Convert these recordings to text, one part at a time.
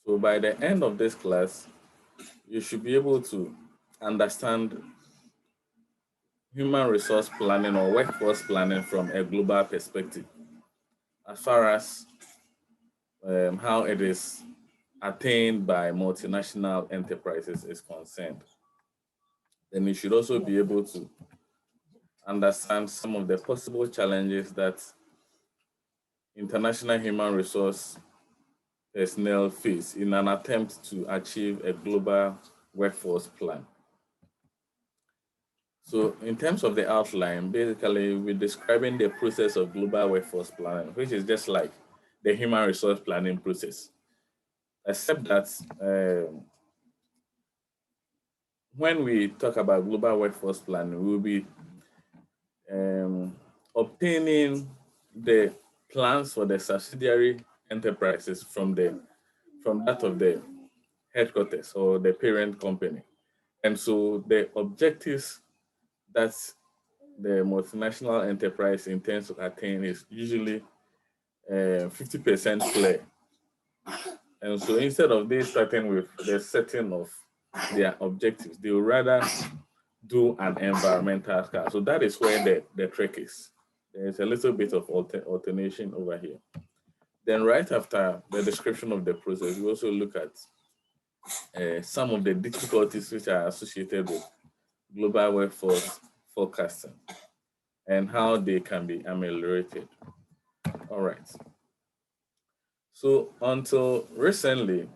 So by the end of this class, you should be able to understand human resource planning or workforce planning from a global perspective, as far as how it is attained by multinational enterprises is concerned. Then you should also be able to understand some of the possible challenges that international human resource personnel face in an attempt to achieve a global workforce plan. So in terms of the outline, basically we're describing the process of global workforce planning, which is just like the human resource planning process, except that when we talk about global workforce planning, we'll be obtaining the plans for the subsidiary enterprises from that of the headquarters or the parent company. And so the objectives that the multinational enterprise intends to attain is usually 50% clear. And so instead of they starting with the setting of their objectives, they will rather do an environmental scar. So that is where the trick is. There's a little bit of alternation over here. Then right after the description of the process, we also look at some of the difficulties which are associated with global workforce forecasting and how they can be ameliorated. All right. So until recently,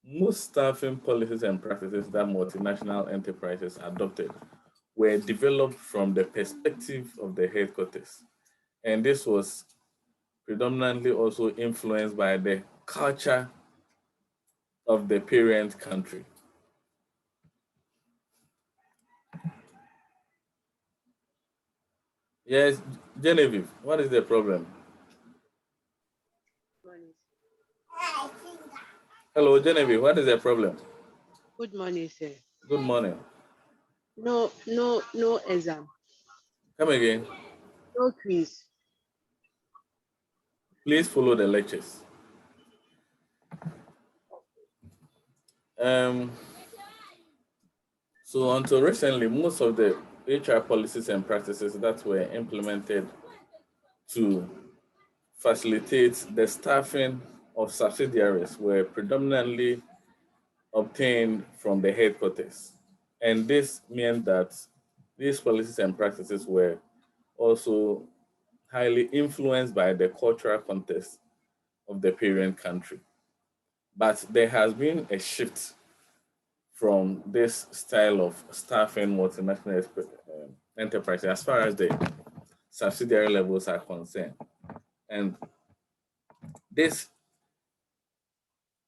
most staffing policies and practices that multinational enterprises adopted were developed from the perspective of the headquarters. And this was predominantly also influenced by the culture of the parent country. Yes, Genevieve, what is the problem? Morning. Hello, Genevieve, what is the problem? Good morning, sir. Good morning. No exam, Come again. no quiz. Please follow the lectures. Um, so until recently, most of the HR policies and practices that were implemented to facilitate the staffing of subsidiaries were predominantly obtained from the headquarters. And this meant that these policies and practices were also highly influenced by the cultural context of the parent country. But there has been a shift from this style of staffing multinational enterprises as far as the subsidiary levels are concerned. And this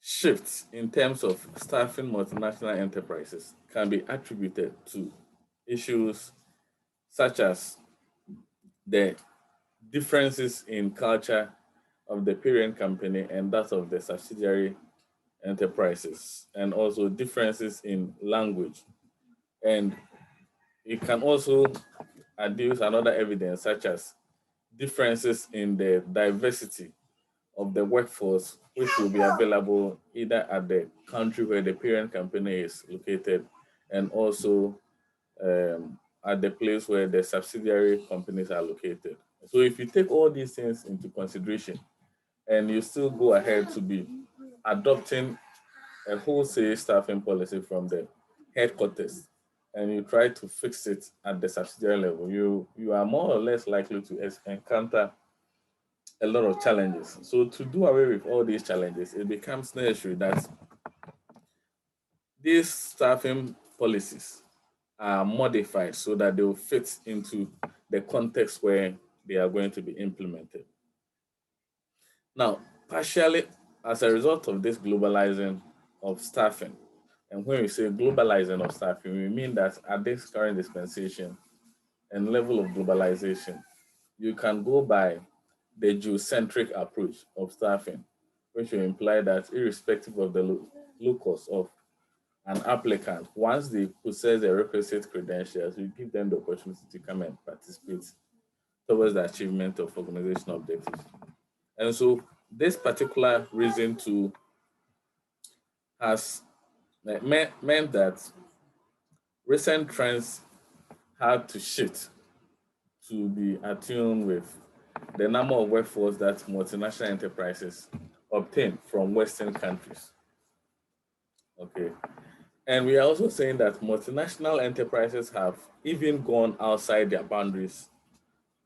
shift in terms of staffing multinational enterprises can be attributed to issues such as the differences in culture of the parent company and that of the subsidiary enterprises, and also differences in language. And it can also adduce another evidence, such as differences in the diversity of the workforce, which will be available either at the country where the parent company is located and also at the place where the subsidiary companies are located. So if you take all these things into consideration and you still go ahead to be adopting a wholesale staffing policy from the headquarters and you try to fix it at the subsidiary level, you are more or less likely to encounter a lot of challenges. So to do away with all these challenges, it becomes necessary that these staffing policies are modified so that they will fit into the context where they are going to be implemented. Now, partially as a result of this globalizing of staffing, and when we say globalizing of staffing, we mean that at this current dispensation and level of globalization, you can go by the geocentric approach of staffing, which will imply that irrespective of the locus of an applicant, once they possess the requisite credentials, you give them the opportunity to come and participate towards the achievement of organizational objectives. And so this particular reason to has meant that recent trends had to shift to be attuned with the number of workforce that multinational enterprises obtain from Western countries. Okay. And we are also saying that multinational enterprises have even gone outside their boundaries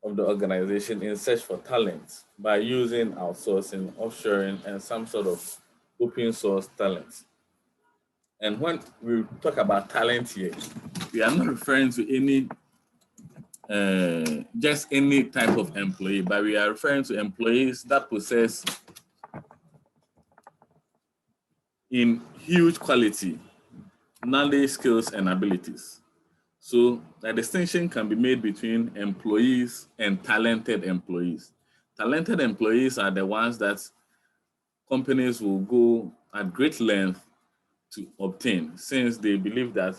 of the organization in search for talent by using outsourcing, offshoring, and some sort of open source talent. And when we talk about talent here, we are not referring to any just any type of employee, but we are referring to employees that possess in huge quality knowledge, skills, and abilities. So the distinction can be made between employees and talented employees. Talented employees are the ones that companies will go at great length to obtain, since they believe that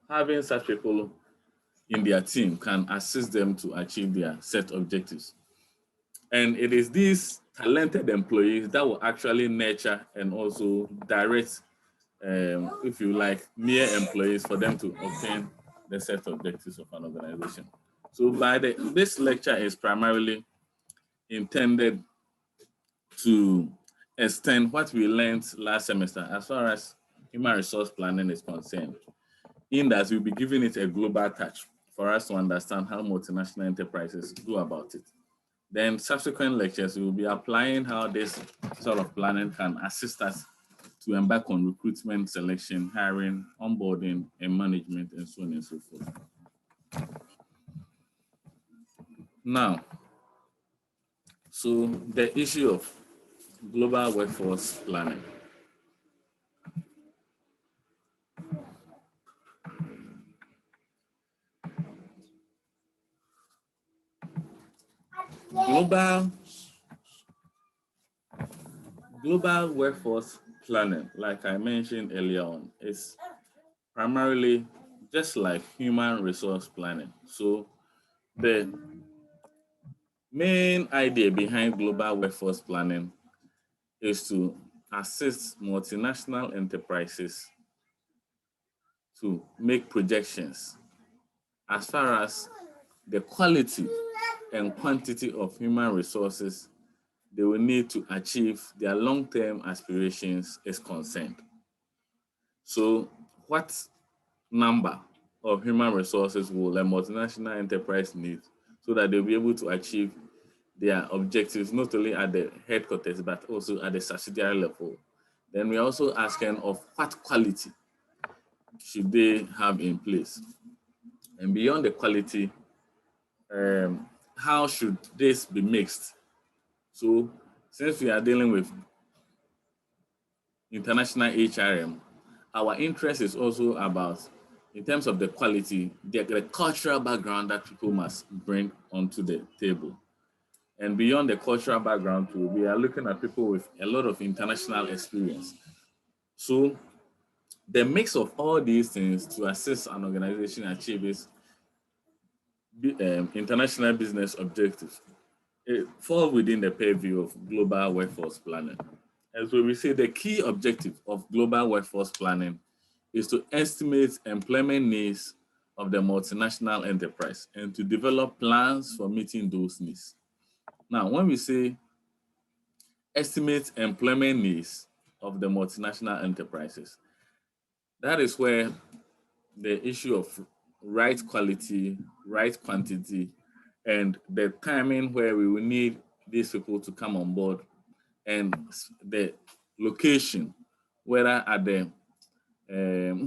having such people in their team can assist them to achieve their set objectives. And it is these talented employees that will actually nurture and also direct, if you like, mere employees for them to obtain the set objectives of an organization. So this lecture is primarily intended to extend what we learned last semester as far as human resource planning is concerned, in that we'll be giving it a global touch for us to understand how multinational enterprises go about it. Then subsequent lectures, we will be applying how this sort of planning can assist us to embark on recruitment, selection, hiring, onboarding, and management, and so on and so forth. Now, so the issue of global workforce planning. Global workforce planning, like I mentioned earlier on, is primarily just like human resource planning. So the main idea behind global workforce planning is to assist multinational enterprises to make projections as far as the quality and quantity of human resources they will need to achieve their long-term aspirations is concerned. So what number of human resources will a multinational enterprise need so that they'll be able to achieve their objectives, not only at the headquarters, but also at the subsidiary level? Then we're also asking of what quality should they have in place? And beyond the quality, how should this be mixed? So since we are dealing with international HRM, our interest is also about, in terms of the quality, the cultural background that people must bring onto the table. And beyond the cultural background too, we are looking at people with a lot of international experience. So the mix of all these things to assist an organization achieve its international business objectives, it falls within the purview of global workforce planning. As we say, the key objective of global workforce planning is to estimate employment needs of the multinational enterprise and to develop plans for meeting those needs. Now, when we say estimate employment needs of the multinational enterprises, that is where the issue of right quality, right quantity, and the timing where we will need these people to come on board, and the location, whether at the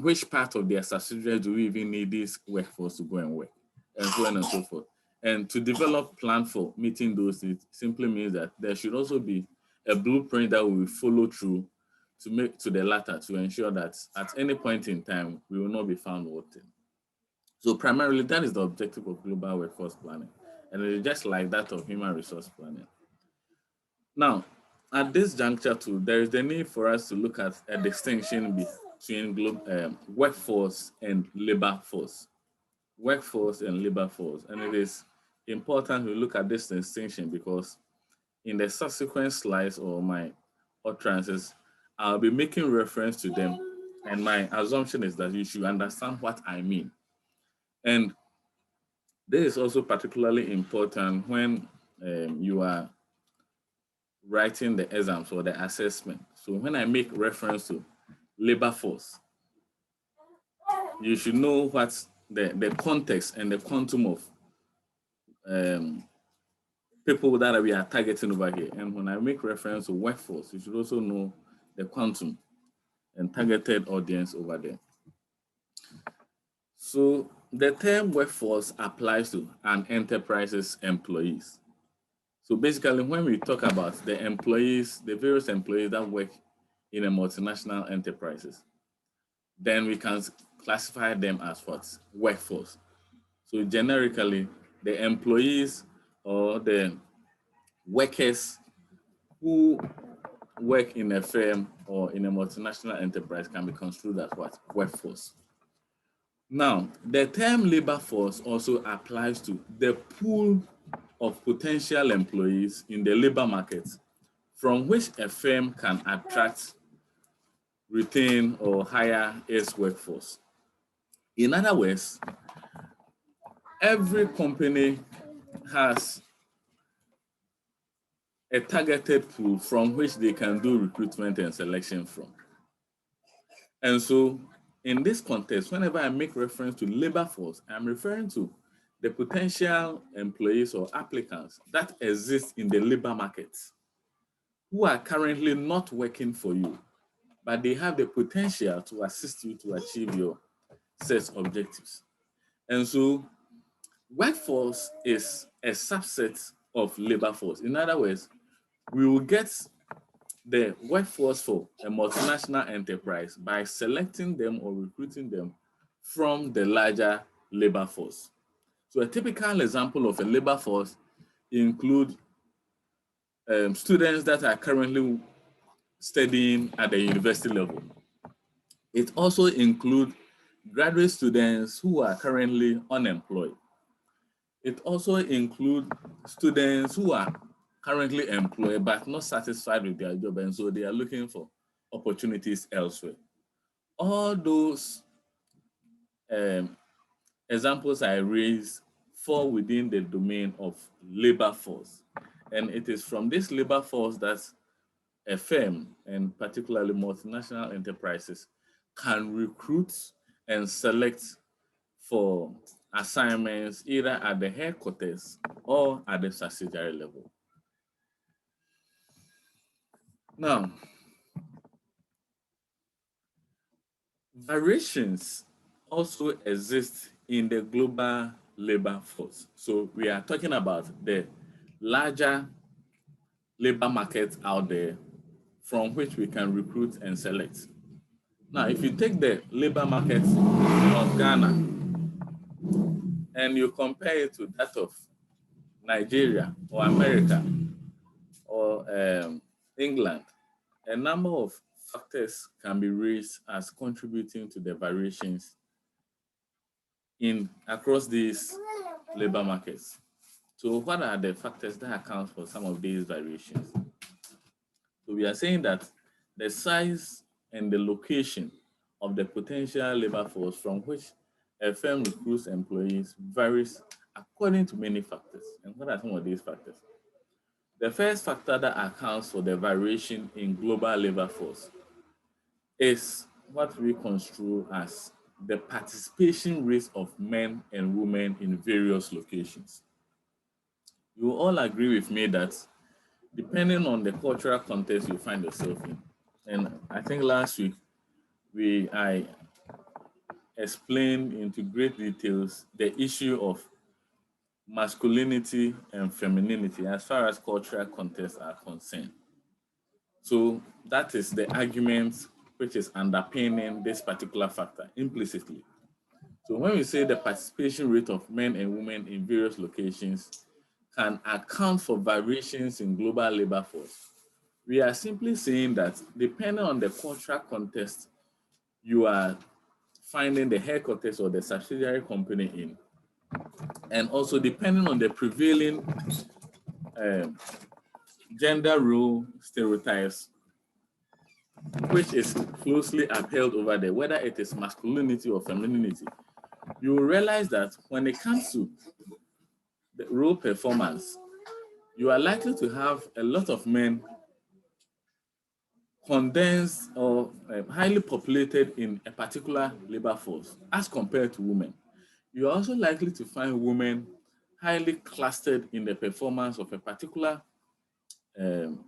which part of their subsidiary do we even need this workforce to go and work, and so on and so forth. And to develop plan for meeting those needs simply means that there should also be a blueprint that we will follow through to make to the latter, to ensure that at any point in time we will not be found wanting. So primarily that is the objective of global workforce planning, and it is just like that of human resource planning. Now, at this juncture too, there is the need for us to look at a distinction between workforce and labor force. Workforce and labor force. And it is important to look at this distinction because in the subsequent slides or my utterances, I'll be making reference to them And my assumption is that you should understand what I mean. And this is also particularly important when you are writing the exams or the assessment. So when I make reference to labor force, you should know what's the context and the quantum of people that we are targeting over here. And when I make reference to workforce, you should also know the quantum and targeted audience over there. So the term workforce applies to an enterprise's employees. So basically, when we talk about the employees, the various employees that work in a multinational enterprises, then we can classify them as what? Workforce. So generically, the employees or the workers who work in a firm or in a multinational enterprise can be construed as what? Workforce. Now, the term labor force also applies to the pool of potential employees in the labor market from which a firm can attract, retain, or hire its workforce. In other words, every company has a targeted pool from which they can do recruitment and selection from. And so in this context, whenever I make reference to labor force, I'm referring to the potential employees or applicants that exist in the labor market who are currently not working for you, but they have the potential to assist you to achieve your set objectives. And so workforce is a subset of labor force. In other words, we will get the workforce for a multinational enterprise by selecting them or recruiting them from the larger labor force. So a typical example of a labor force include students that are currently studying at the university level. It also includes graduate students who are currently unemployed. It also includes students who are currently employed but not satisfied with their job, and so they are looking for opportunities elsewhere. All those examples I raised fall within the domain of labor force. And it is from this labor force that a firm, and particularly multinational enterprises, can recruit and select for assignments either at the headquarters or at the subsidiary level. Now, variations also exist in the global labor force. So we are talking about the larger labor market out there from which we can recruit and select. Now, if you take the labor market of Ghana and you compare it to that of Nigeria or America or England, a number of factors can be raised as contributing to the variations in across these labor markets. So what are the factors that account for some of these variations? So we are saying that the size and the location of the potential labor force from which a firm recruits employees varies according to many factors. And what are some of these factors? The first factor that accounts for the variation in global labor force is what we construe as the participation rates of men and women in various locations. You will all agree with me that depending on the cultural context you find yourself in, and I think last week I explained into great details the issue of masculinity and femininity as far as cultural contexts are concerned. So that is the argument which is underpinning this particular factor implicitly. So when we say the participation rate of men and women in various locations can account for variations in global labor force, we are simply saying that depending on the cultural context you are finding the headquarters or the subsidiary company in, and also depending on the prevailing gender role stereotypes which is closely upheld over there, whether it is masculinity or femininity, you will realize that when it comes to the role performance, you are likely to have a lot of men condensed or highly populated in a particular labor force as compared to women. You are also likely to find women highly clustered in the performance of a particular, um,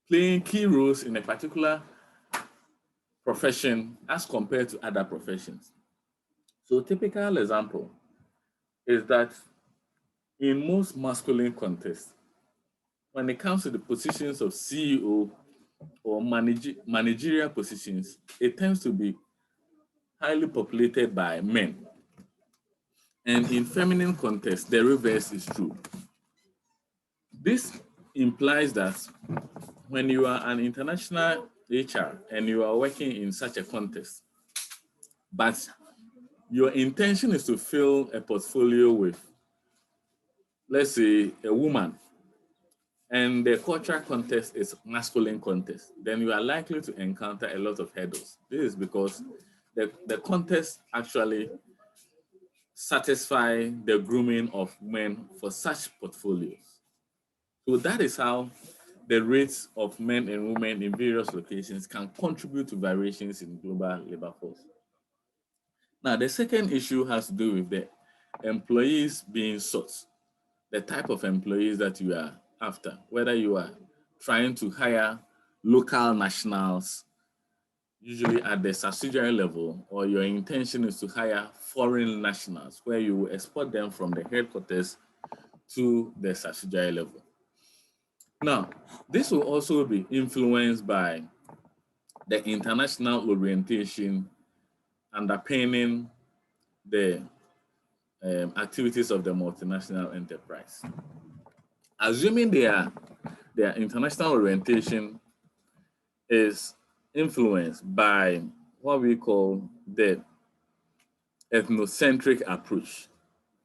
playing key roles in a particular profession as compared to other professions. So, typical example is that in most masculine contexts, when it comes to the positions of CEO or managerial positions, it tends to be highly populated by men. And in feminine contexts, the reverse is true. This implies that when you are an international HR and you are working in such a context, but your intention is to fill a portfolio with, let's say, a woman, and the cultural context is masculine context, then you are likely to encounter a lot of hurdles. This is because the context actually satisfy the grooming of men for such portfolios. So that is how the rates of men and women in various locations can contribute to variations in global labor force. Now, the second issue has to do with the employees being sought, the type of employees that you are after, whether you are trying to hire local nationals, usually at the subsidiary level, or your intention is to hire foreign nationals, where you will export them from the headquarters to the subsidiary level. Now, this will also be influenced by the international orientation underpinning the activities of the multinational enterprise. Assuming their international orientation is influenced by what we call the ethnocentric approach,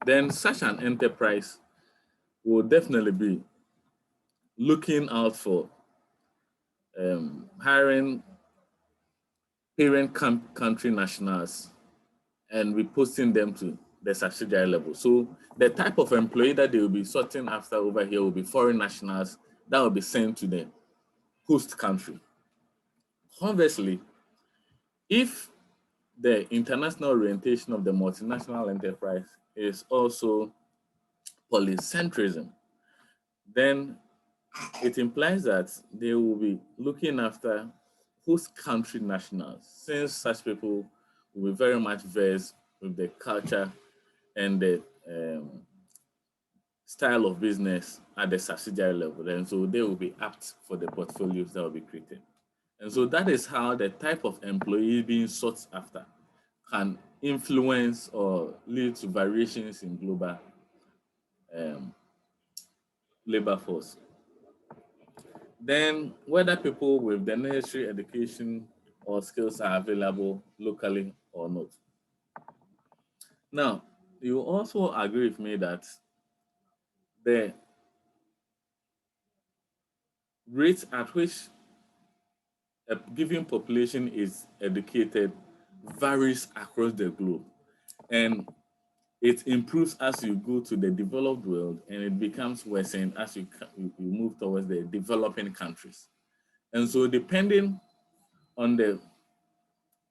then such an enterprise will definitely be looking out for hiring parent country nationals and reposting them to the subsidiary level. So the type of employee that they will be sorting after over here will be foreign nationals that will be sent to the host country. Conversely, if the international orientation of the multinational enterprise is also polycentrism, then it implies that they will be looking after host country nationals, since such people will be very much versed with the culture and the style of business at the subsidiary level. And so they will be apt for the portfolios that will be created. And so that is how the type of employee being sought after can influence or lead to variations in global um, labor force. Then, whether people with the necessary education or skills are available locally or not. Now, you also agree with me that the rate at which a given population is educated varies across the globe. And it improves as you go to the developed world, and it becomes worsened as you move towards the developing countries. And so, depending on the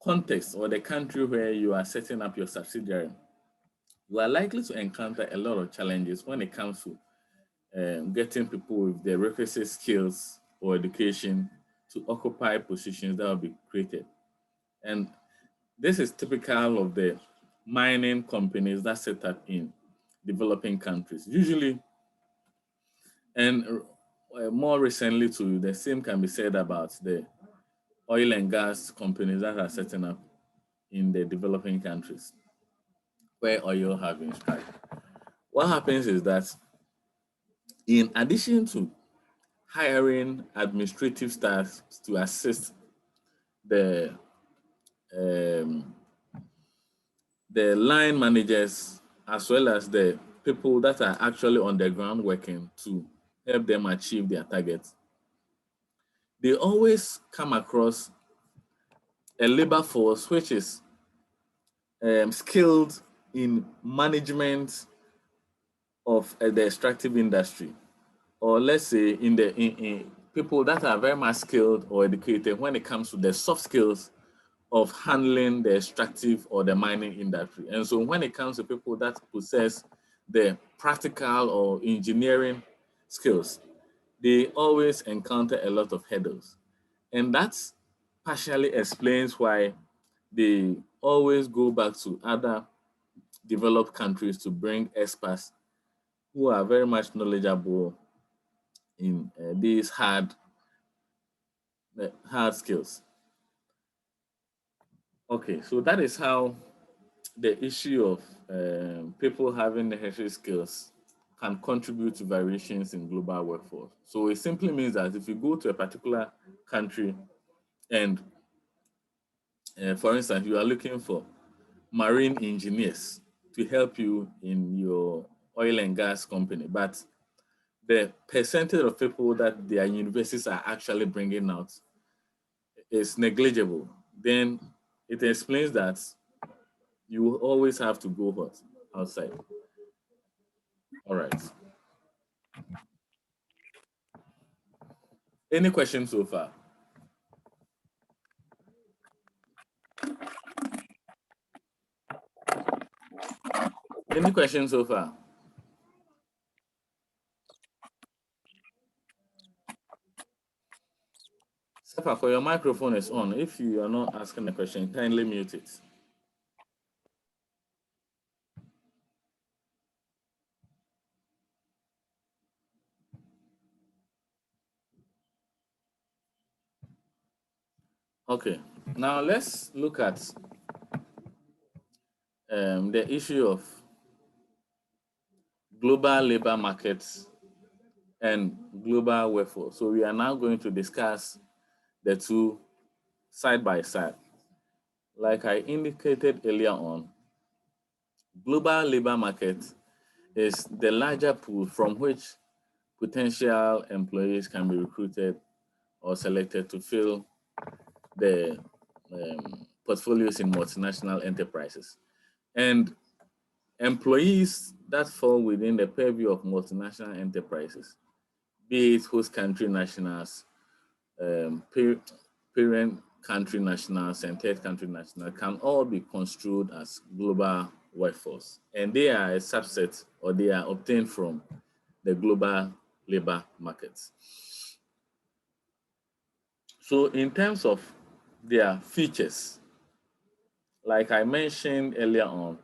context or the country where you are setting up your subsidiary, you are likely to encounter a lot of challenges when it comes to getting people with the requisite skills or education to occupy positions that will be created. And this is typical of the mining companies that set up in developing countries. Usually, and more recently too, the same can be said about the oil and gas companies that are setting up in the developing countries where oil have been struck. What happens is that in addition to hiring administrative staff to assist the um, the line managers as well as the people that are actually on the ground working to help them achieve their targets, they always come across a labor force which is skilled in management of the extractive industry, or let's say in people that are very much skilled or educated when it comes to the soft skills of handling the extractive or the mining industry. And so when it comes to people that possess the practical or engineering skills, they always encounter a lot of hurdles. And that partially explains why they always go back to other developed countries to bring experts who are very much knowledgeable in these hard skills. Okay, so that is how the issue of people having necessary skills can contribute to variations in global workforce. So it simply means that if you go to a particular country and, for instance, you are looking for marine engineers to help you in your oil and gas company, but the percentage of people that their universities are actually bringing out is negligible, then it explains that you will always have to go hot outside. All right. Any questions so far? Any questions so far? Sepa, for your microphone is on. If you are not asking a question, kindly mute it. Okay, now let's look at the issue of global labor markets and global workforce. So we are now going to discuss the two side by side. Like I indicated earlier on, global labor market is the larger pool from which potential employees can be recruited or selected to fill the portfolios in multinational enterprises. And employees that fall within the purview of multinational enterprises, be it host country nationals, parent country nationals, and third country nationals, can all be construed as global workforce. And they are a subset, or they are obtained from the global labor markets. So in terms of their features, like I mentioned earlier on,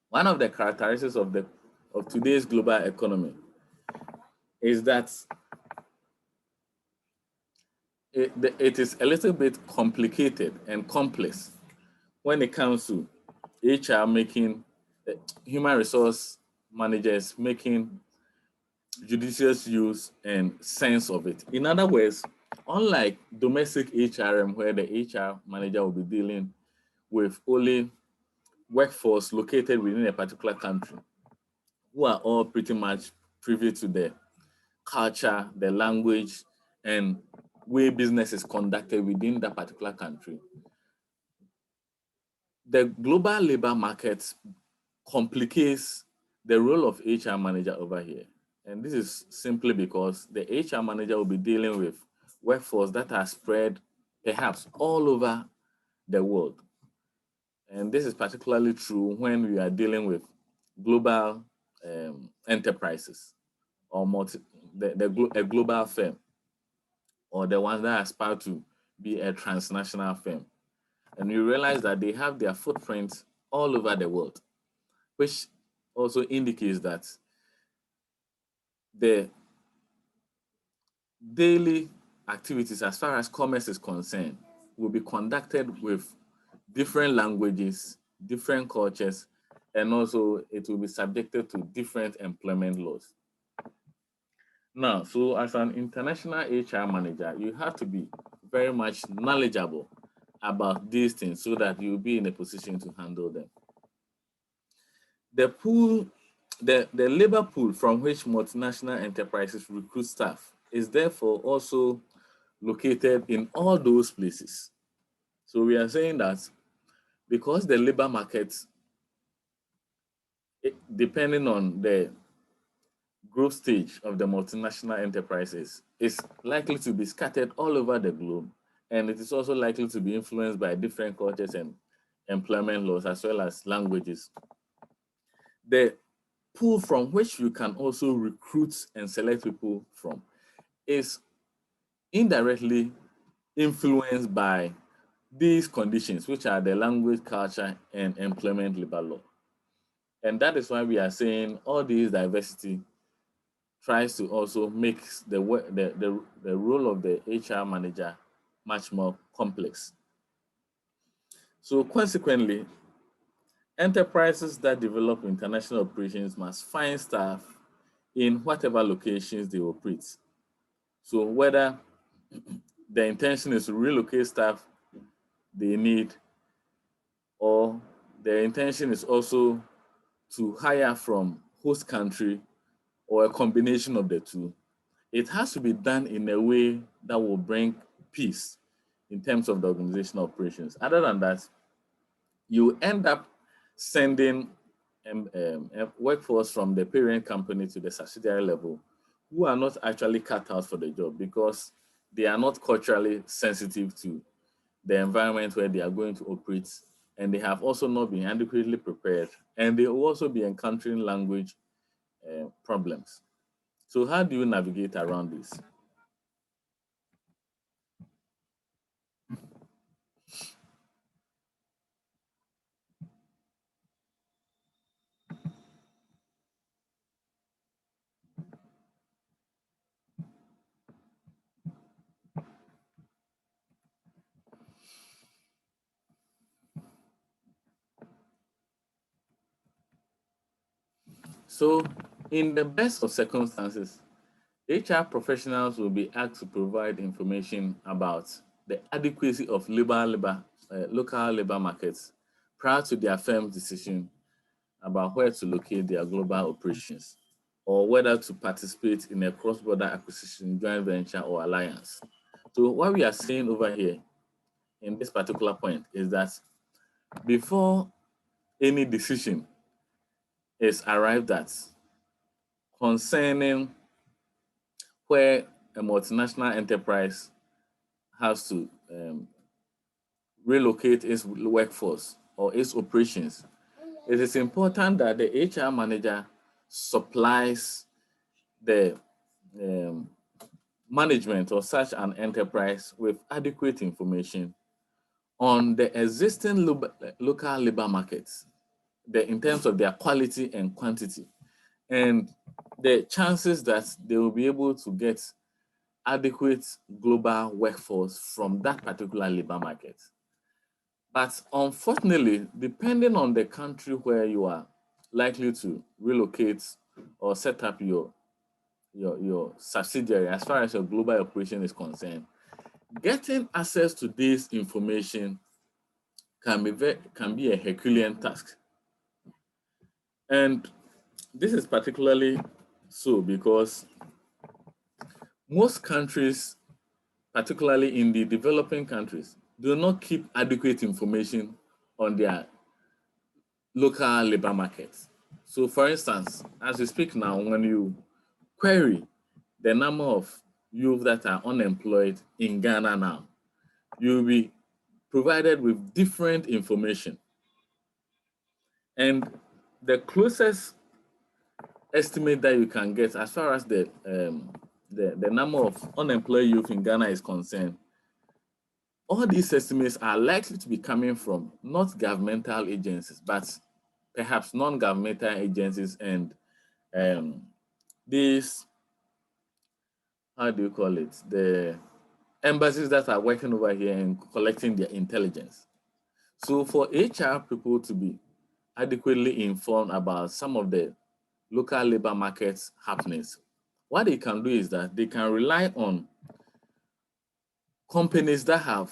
one of the characteristics of today's global economy is that it is a little bit complicated and complex when it comes to HR making, human resource managers making judicious use and sense of it. In other words, unlike domestic HRM, where the HR manager will be dealing with only workforce located within a particular country, who are all pretty much privy to the culture, the language, and way business is conducted within that particular country. The global labor market complicates the role of HR manager over here. And this is simply because the HR manager will be dealing with workforce that are spread perhaps all over the world. And this is particularly true when we are dealing with global enterprises or a global firm, or the ones that aspire to be a transnational firm. And you realize that they have their footprints all over the world, which also indicates that the daily activities, as far as commerce is concerned, will be conducted with different languages, different cultures, and also it will be subjected to different employment laws. Now, so as an international HR manager, you have to be very much knowledgeable about these things so that you'll be in a position to handle them. The pool, the labor pool from which multinational enterprises recruit staff is therefore also located in all those places. So we are saying that because the labor market, depending on the growth stage of the multinational enterprises, is likely to be scattered all over the globe. And it is also likely to be influenced by different cultures and employment laws as well as languages. The pool from which you can also recruit and select people from is indirectly influenced by these conditions, which are the language, culture, and employment labor law. And that is why we are saying all these diversity tries to also make the role of the HR manager much more complex. So consequently, enterprises that develop international operations must find staff in whatever locations they operate. So whether the intention is to relocate staff they need, or the intention is also to hire from host country, or a combination of the two, it has to be done in a way that will bring peace in terms of the organizational operations. Other than that, you end up sending a workforce from the parent company to the subsidiary level who are not actually cut out for the job because they are not culturally sensitive to the environment where they are going to operate, and they have also not been adequately prepared, and they will also be encountering language problems. So how do you navigate around this? So in the best of circumstances, HR professionals will be asked to provide information about the adequacy of local labor markets prior to their firm's decision about where to locate their global operations, or whether to participate in a cross-border acquisition, joint venture, or alliance. So what we are saying over here in this particular point is that before any decision is arrived at concerning where a multinational enterprise has to relocate its workforce or its operations, it is important that the HR manager supplies the um, management of such an enterprise with adequate information on the existing local labor markets, in terms of their quality and quantity, and the chances that they will be able to get adequate global workforce from that particular labor market. But unfortunately, depending on the country where you are likely to relocate or set up your subsidiary, as far as your global operation is concerned, getting access to this information can be a Herculean task. And this is particularly so because most countries, particularly in the developing countries, do not keep adequate information on their local labor markets. So for instance, as we speak now, when you query the number of youth that are unemployed in Ghana now, you'll be provided with different information. And the closest estimate that you can get as far as the number of unemployed youth in Ghana is concerned, all these estimates are likely to be coming from not governmental agencies, but perhaps non-governmental agencies and these, how do you call it, the embassies that are working over here and collecting their intelligence. So for HR people to be adequately informed about some of the local labor markets happenings, what they can do is that they can rely on companies that have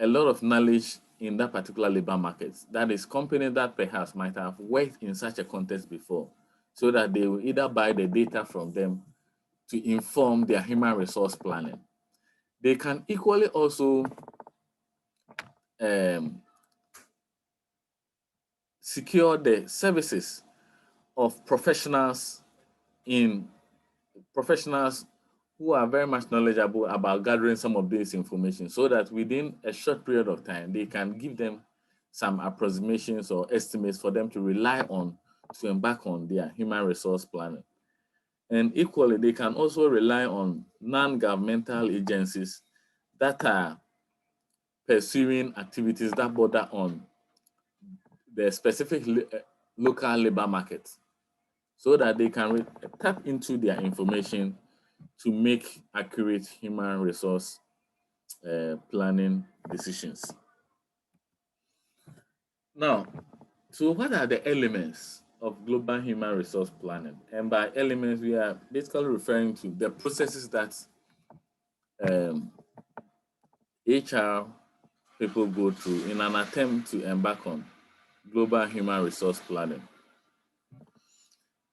a lot of knowledge in that particular labor market. That is, companies that perhaps might have worked in such a context before, so that they will either buy the data from them to inform their human resource planning. They can equally also um, secure the services of in professionals who are very much knowledgeable about gathering some of this information so that within a short period of time, they can give them some approximations or estimates for them to rely on to embark on their human resource planning. And equally, they can also rely on non-governmental agencies that are pursuing activities that border on the specific local labor market so that they can tap into their information to make accurate human resource planning decisions. Now, so what are the elements of global human resource planning? And by elements, we are basically referring to the processes that um, HR people go through in an attempt to embark on global human resource planning.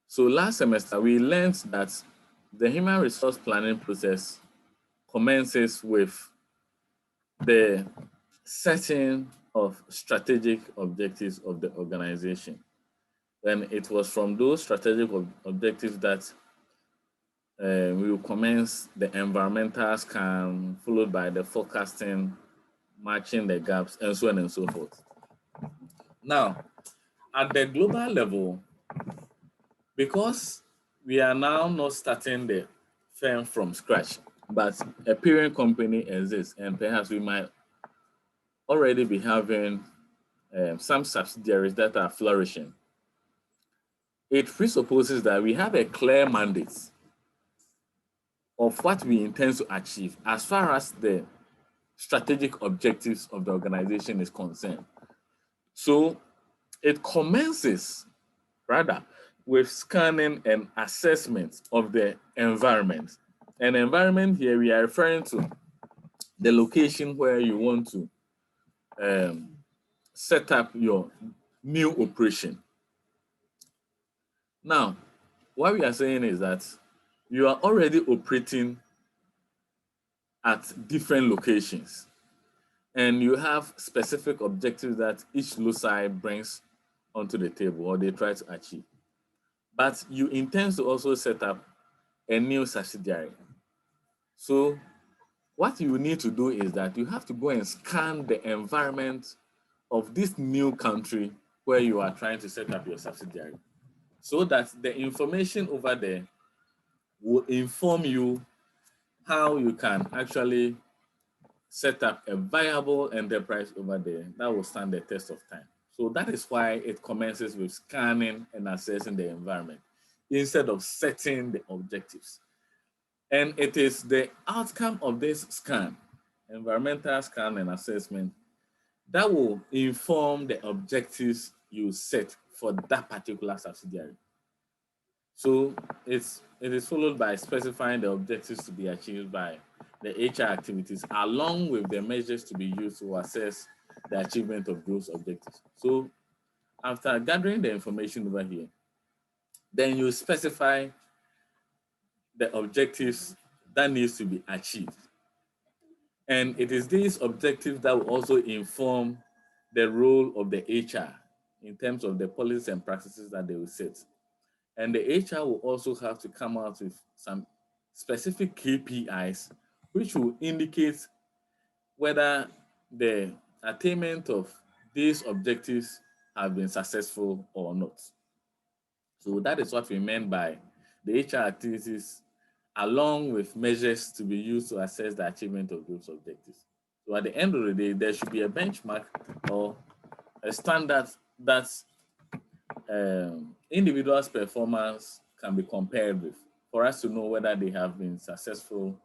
So last semester, we learned that the human resource planning process commences with the setting of strategic objectives of the organization. And it was from those strategic objectives that we will commence the environmental scan, followed by the forecasting, matching the gaps, and so on and so forth. Now, at the global level, because we are now not starting the firm from scratch, but a parent company exists, and perhaps we might already be having some subsidiaries that are flourishing. It presupposes that we have a clear mandate of what we intend to achieve as far as the strategic objectives of the organization is concerned. So it commences rather with scanning and assessment of the environment. An environment here we are referring to the location where you want to um, set up your new operation. Now, what we are saying is that you are already operating at different locations and you have specific objectives that each loci brings onto the table or they try to achieve. But you intend to also set up a new subsidiary. So what you need to do is that you have to go and scan the environment of this new country where you are trying to set up your subsidiary so that the information over there will inform you how you can actually set up a viable enterprise over there that will stand the test of time. So that is why it commences with scanning and assessing the environment instead of setting the objectives. And it is the outcome of this scan, environmental scan and assessment, that will inform the objectives you set for that particular subsidiary. So it is followed by specifying the objectives to be achieved by the HR activities along with the measures to be used to assess the achievement of those objectives. So after gathering the information over here, then you specify the objectives that needs to be achieved. And it is these objectives that will also inform the role of the HR in terms of the policies and practices that they will set. And the HR will also have to come out with some specific KPIs, which will indicate whether the attainment of these objectives have been successful or not. So that is what we meant by the HR activities, along with measures to be used to assess the achievement of those objectives. So at the end of the day, there should be a benchmark or a standard that individuals' performance can be compared with for us to know whether they have been successful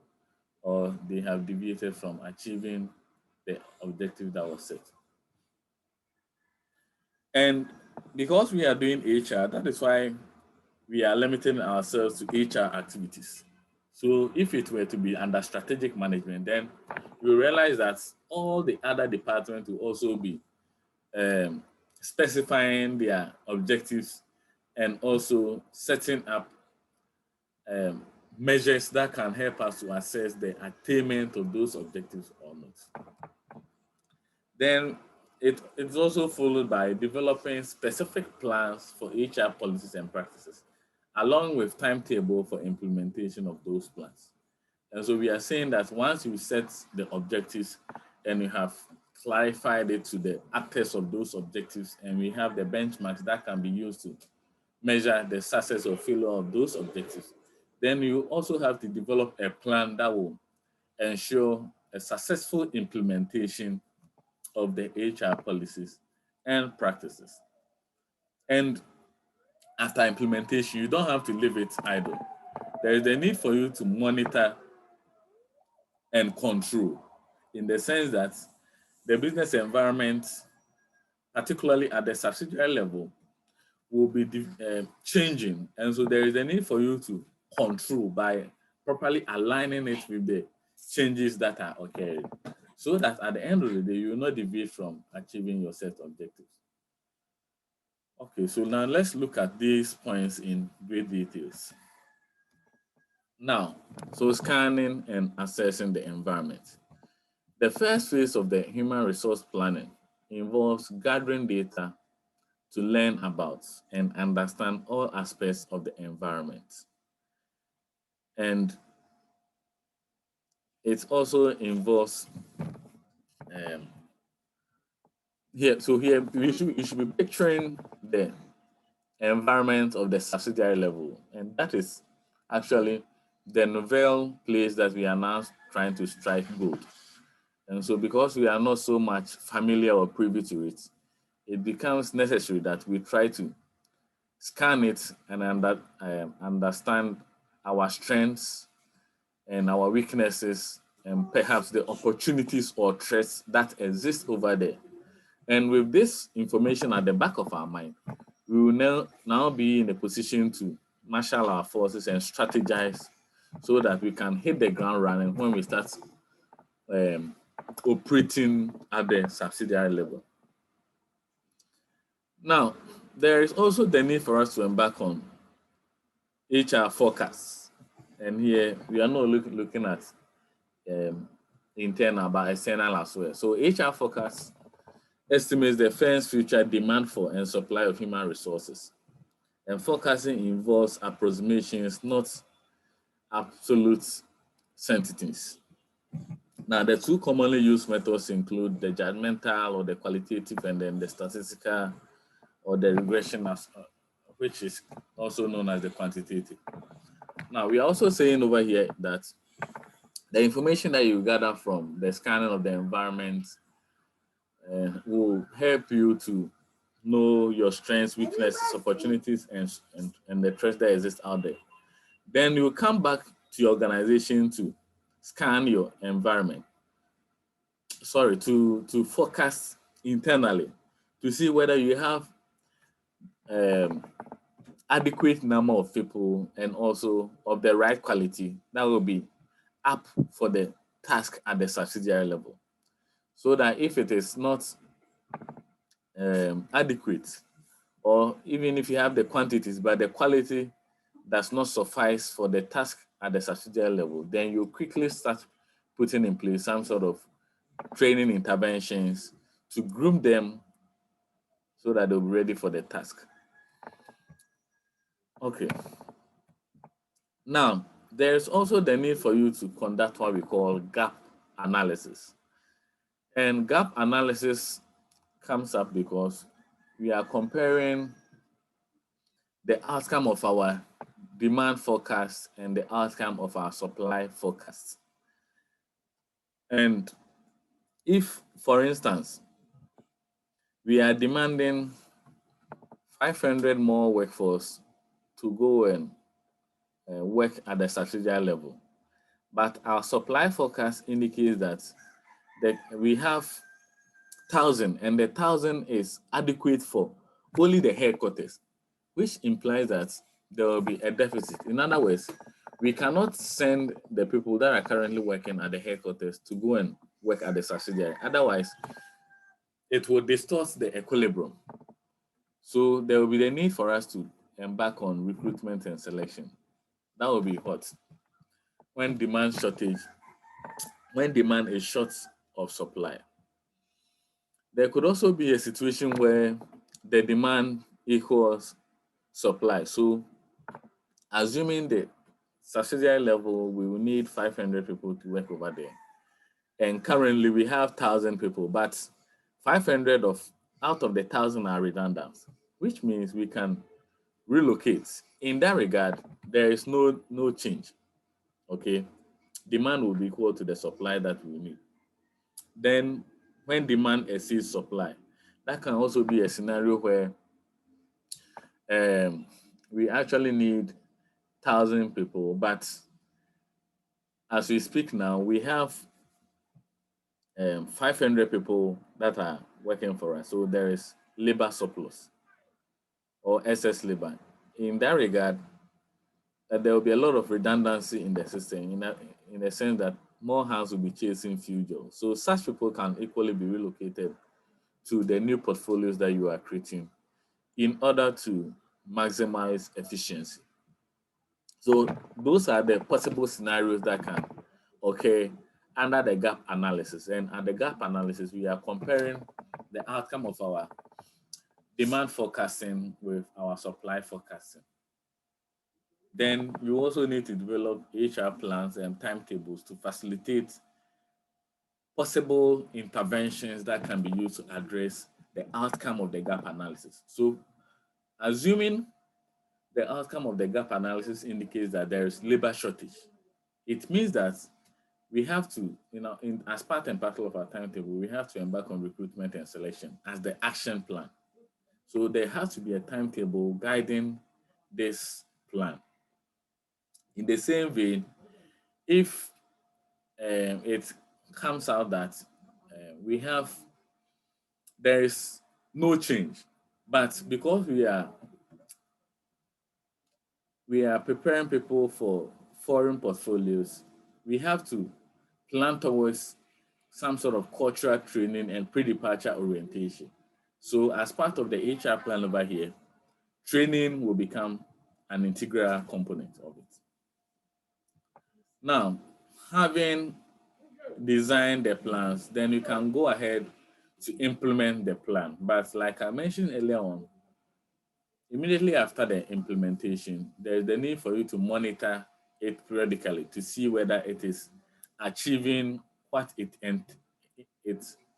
or they have deviated from achieving the objective that was set. And because we are doing HR, that is why we are limiting ourselves to HR activities. So if it were to be under strategic management, then we realize that all the other departments will also be um, specifying their objectives and also setting up measures that can help us to assess the attainment of those objectives or not. Then it's also followed by developing specific plans for HR policies and practices, along with timetable for implementation of those plans. And so we are saying that once you set the objectives and you have clarified it to the actors of those objectives, and we have the benchmarks that can be used to measure the success or failure of those objectives, then you also have to develop a plan that will ensure a successful implementation of the HR policies and practices. And after implementation, you don't have to leave it idle. There is a need for you to monitor and control, in the sense that the business environment, particularly at the subsidiary level, will be changing. And so there is a need for you to control by properly aligning it with the changes that are occurring, so that at the end of the day, you will not deviate from achieving your set objectives. Okay, so now let's look at these points in great details. Now, so scanning and assessing the environment. The first phase of the human resource planning involves gathering data to learn about and understand all aspects of the environment. And it also involves here. So here you should be picturing the environment of the subsidiary level, and that is actually the novel place that we are now trying to strike gold. And so because we are not so much familiar or privy to it, it becomes necessary that we try to scan it and understand our strengths and our weaknesses, and perhaps the opportunities or threats that exist over there. And with this information at the back of our mind, we will now be in a position to marshal our forces and strategize so that we can hit the ground running when we start operating at the subsidiary level. Now, there is also the need for us to embark on HR forecasts. And here we are not looking at internal, but external as well. So HR forecasts estimates the firm's future demand for and supply of human resources. And forecasting involves approximations, not absolute certainties. Now, the two commonly used methods include the judgmental or the qualitative, and then the statistical or the regression, which is also known as the quantitative. Now, we are also saying over here that the information that you gather from the scanning of the environment will help you to know your strengths, weaknesses, opportunities, and the threats that exist out there. Then you come back to your organization to scan your environment. Sorry, to forecast internally to see whether you have adequate number of people and also of the right quality that will be up for the task at the subsidiary level. So that if it is not adequate, or even if you have the quantities but the quality does not suffice for the task at the subsidiary level, then you quickly start putting in place some sort of training interventions to groom them so that they'll be ready for the task. Okay. Now, there's also the need for you to conduct what we call gap analysis. And gap analysis comes up because we are comparing the outcome of our demand forecast and the outcome of our supply forecast. And if, for instance, we are demanding 500 more workforce to go and work at the subsidiary level, but our supply forecast indicates that we have 1,000, and the 1,000 is adequate for only the headquarters, which implies that there will be a deficit. In other words, we cannot send the people that are currently working at the headquarters to go and work at the subsidiary. Otherwise, it will distort the equilibrium. So there will be the need for us to embark on recruitment and selection. That will be what? when demand shortage, when demand is short of supply. There could also be a situation where the demand equals supply. So assuming the subsidiary level, we will need 500 people to work over there. And currently we have 1,000 people, but 500 out of the 1,000 are redundant, which means we can relocate. In that regard, there is no change. Okay, demand will be equal to the supply that we need. Then, when demand exceeds supply, that can also be a scenario where we actually need 1,000 people, but as we speak now, we have 500 people that are working for us. So there is labor surplus or excess labor. In that regard, there will be a lot of redundancy in the system in the sense that more hands will be chasing few jobs. So such people can equally be relocated to the new portfolios that you are creating in order to maximize efficiency. So those are the possible scenarios that can occur under the gap analysis. And at the gap analysis, we are comparing the outcome of our demand forecasting with our supply forecasting. Then you also need to develop HR plans and timetables to facilitate possible interventions that can be used to address the outcome of the gap analysis. So assuming the outcome of the gap analysis indicates that there is labor shortage, it means that we have to, as part and parcel of our timetable, we have to embark on recruitment and selection as the action plan. So there has to be a timetable guiding this plan. In the same vein, if it comes out that there is no change, but because we are preparing people for foreign portfolios, we have to plan towards some sort of cultural training and pre-departure orientation. So as part of the HR plan over here, training will become an integral component of it. Now, having designed the plans, then you can go ahead to implement the plan. But like I mentioned earlier on, immediately after the implementation, there's the need for you to monitor it periodically to see whether it is achieving what it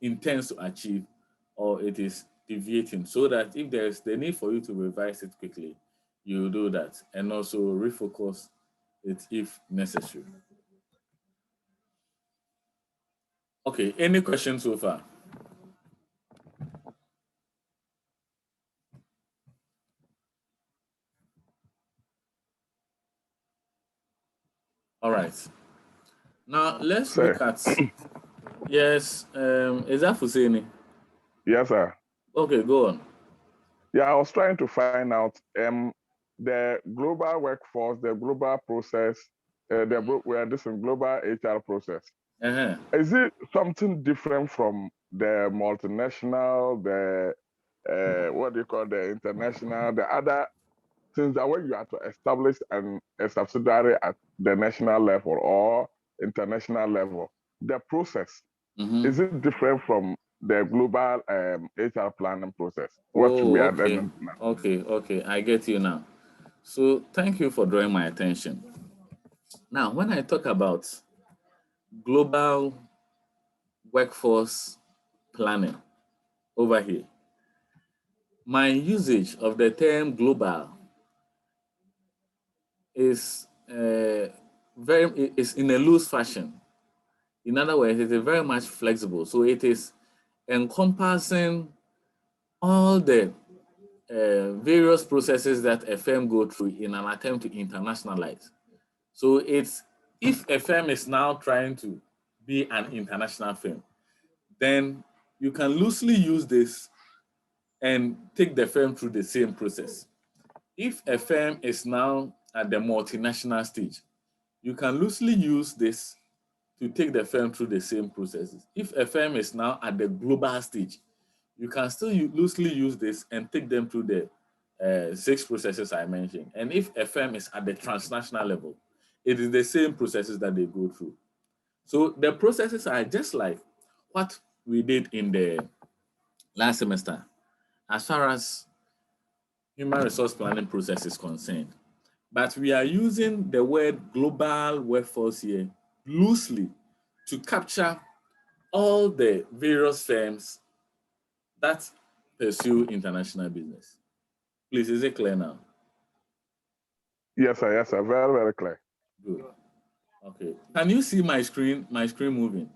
intends to achieve or it is deviating, so that if there's the need for you to revise it quickly, you do that and also refocus it if necessary. Okay, any questions so far? All right. Now let's look at, yes, is that Fuseni? Yes, sir. Okay, go on. Yeah, I was trying to find out the global workforce, the global process, we are doing global HR process. Is it something different from the multinational, the what do you call the international, the other things that when you have to establish a subsidiary at the national level or international level, the process, is it different from the global HR planning process? Okay, I get you now. So thank you for drawing my attention. Now, when I talk about global workforce planning over here, my usage of the term global is is in a loose fashion. In other words, it is very much flexible. So it is encompassing all the various processes that a firm go through in an attempt to internationalize. So it's, if a firm is now trying to be an international firm, then you can loosely use this and take the firm through the same process. If a firm is now at the multinational stage, you can loosely use this to take the firm through the same processes. If a firm is now at the global stage, you can still loosely use this and take them through the 6 processes I mentioned. And if a firm is at the transnational level, it is the same processes that they go through. So the processes are just like what we did in the last semester as far as human resource planning process is concerned. But we are using the word global workforce here loosely to capture all the various firms that pursue international business. Please, is it clear now? Yes, sir. Yes, sir. Very, very clear. Good. Okay. Can you see my screen? My screen moving?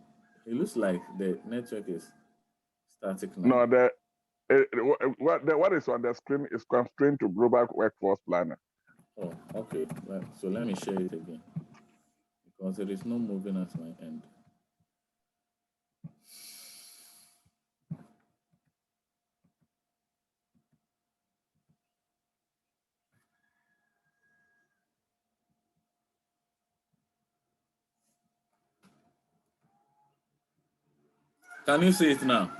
It looks like the network is static now. No, what is on the screen is constrained to global workforce planning. Oh, okay. So let me share it again because it is not moving at my end. Can you see it now?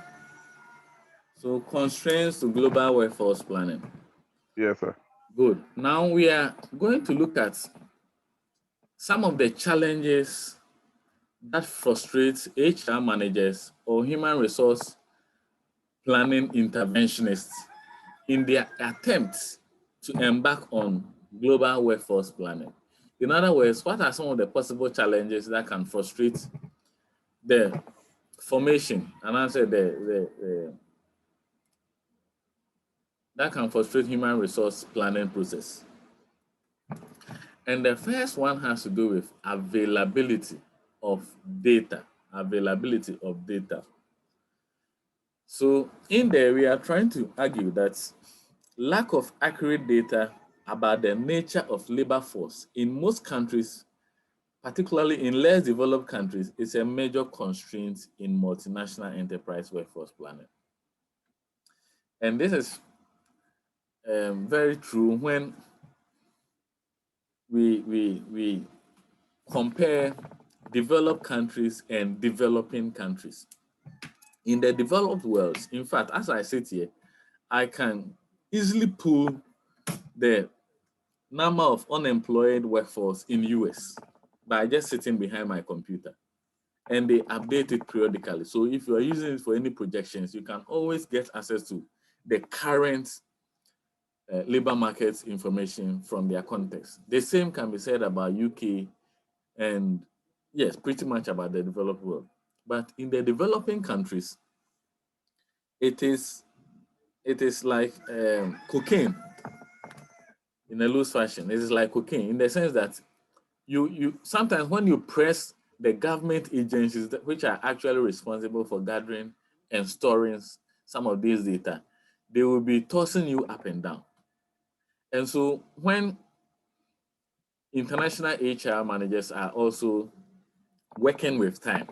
So constraints to global workforce planning. Yes, sir. Good. Now we are going to look at some of the challenges that frustrate HR managers or human resource planning interventionists in their attempts to embark on global workforce planning. In other words, what are some of the possible challenges that can frustrate the formation and answer that can frustrate human resource planning process? And the first one has to do with availability of data. Availability of data. So in there, we are trying to argue that lack of accurate data about the nature of labor force in most countries, particularly in less developed countries, is a major constraint in multinational enterprise workforce planning. And this is very true when we compare developed countries and developing countries. In the developed world, in fact, as I sit here, I can easily pull the number of unemployed workforce in US by just sitting behind my computer, and they update it periodically. So if you are using it for any projections, you can always get access to the current labor market information from their context. The same can be said about UK and yes, pretty much about the developed world. But in the developing countries, it is like cocaine in a loose fashion. It is like cocaine in the sense that you sometimes when you press the government agencies which are actually responsible for gathering and storing some of these data, they will be tossing you up and down. And so when international HR managers are also working with time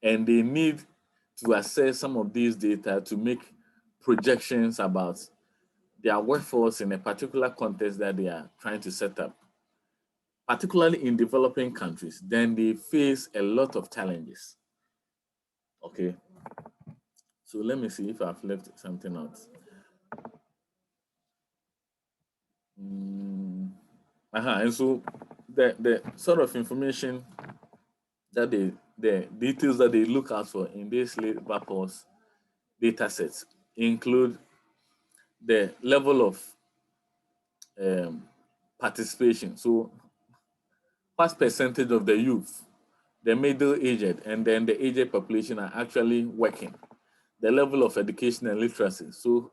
and they need to assess some of these data to make projections about their workforce in a particular context that they are trying to set up, particularly in developing countries, then they face a lot of challenges. Okay. So let me see if I've left something out. And so the sort of information that the details that they look out for in this labor force data sets include the level of participation. So what percentage of the youth, the middle-aged, and then the aged population are actually working? The level of education and literacy. So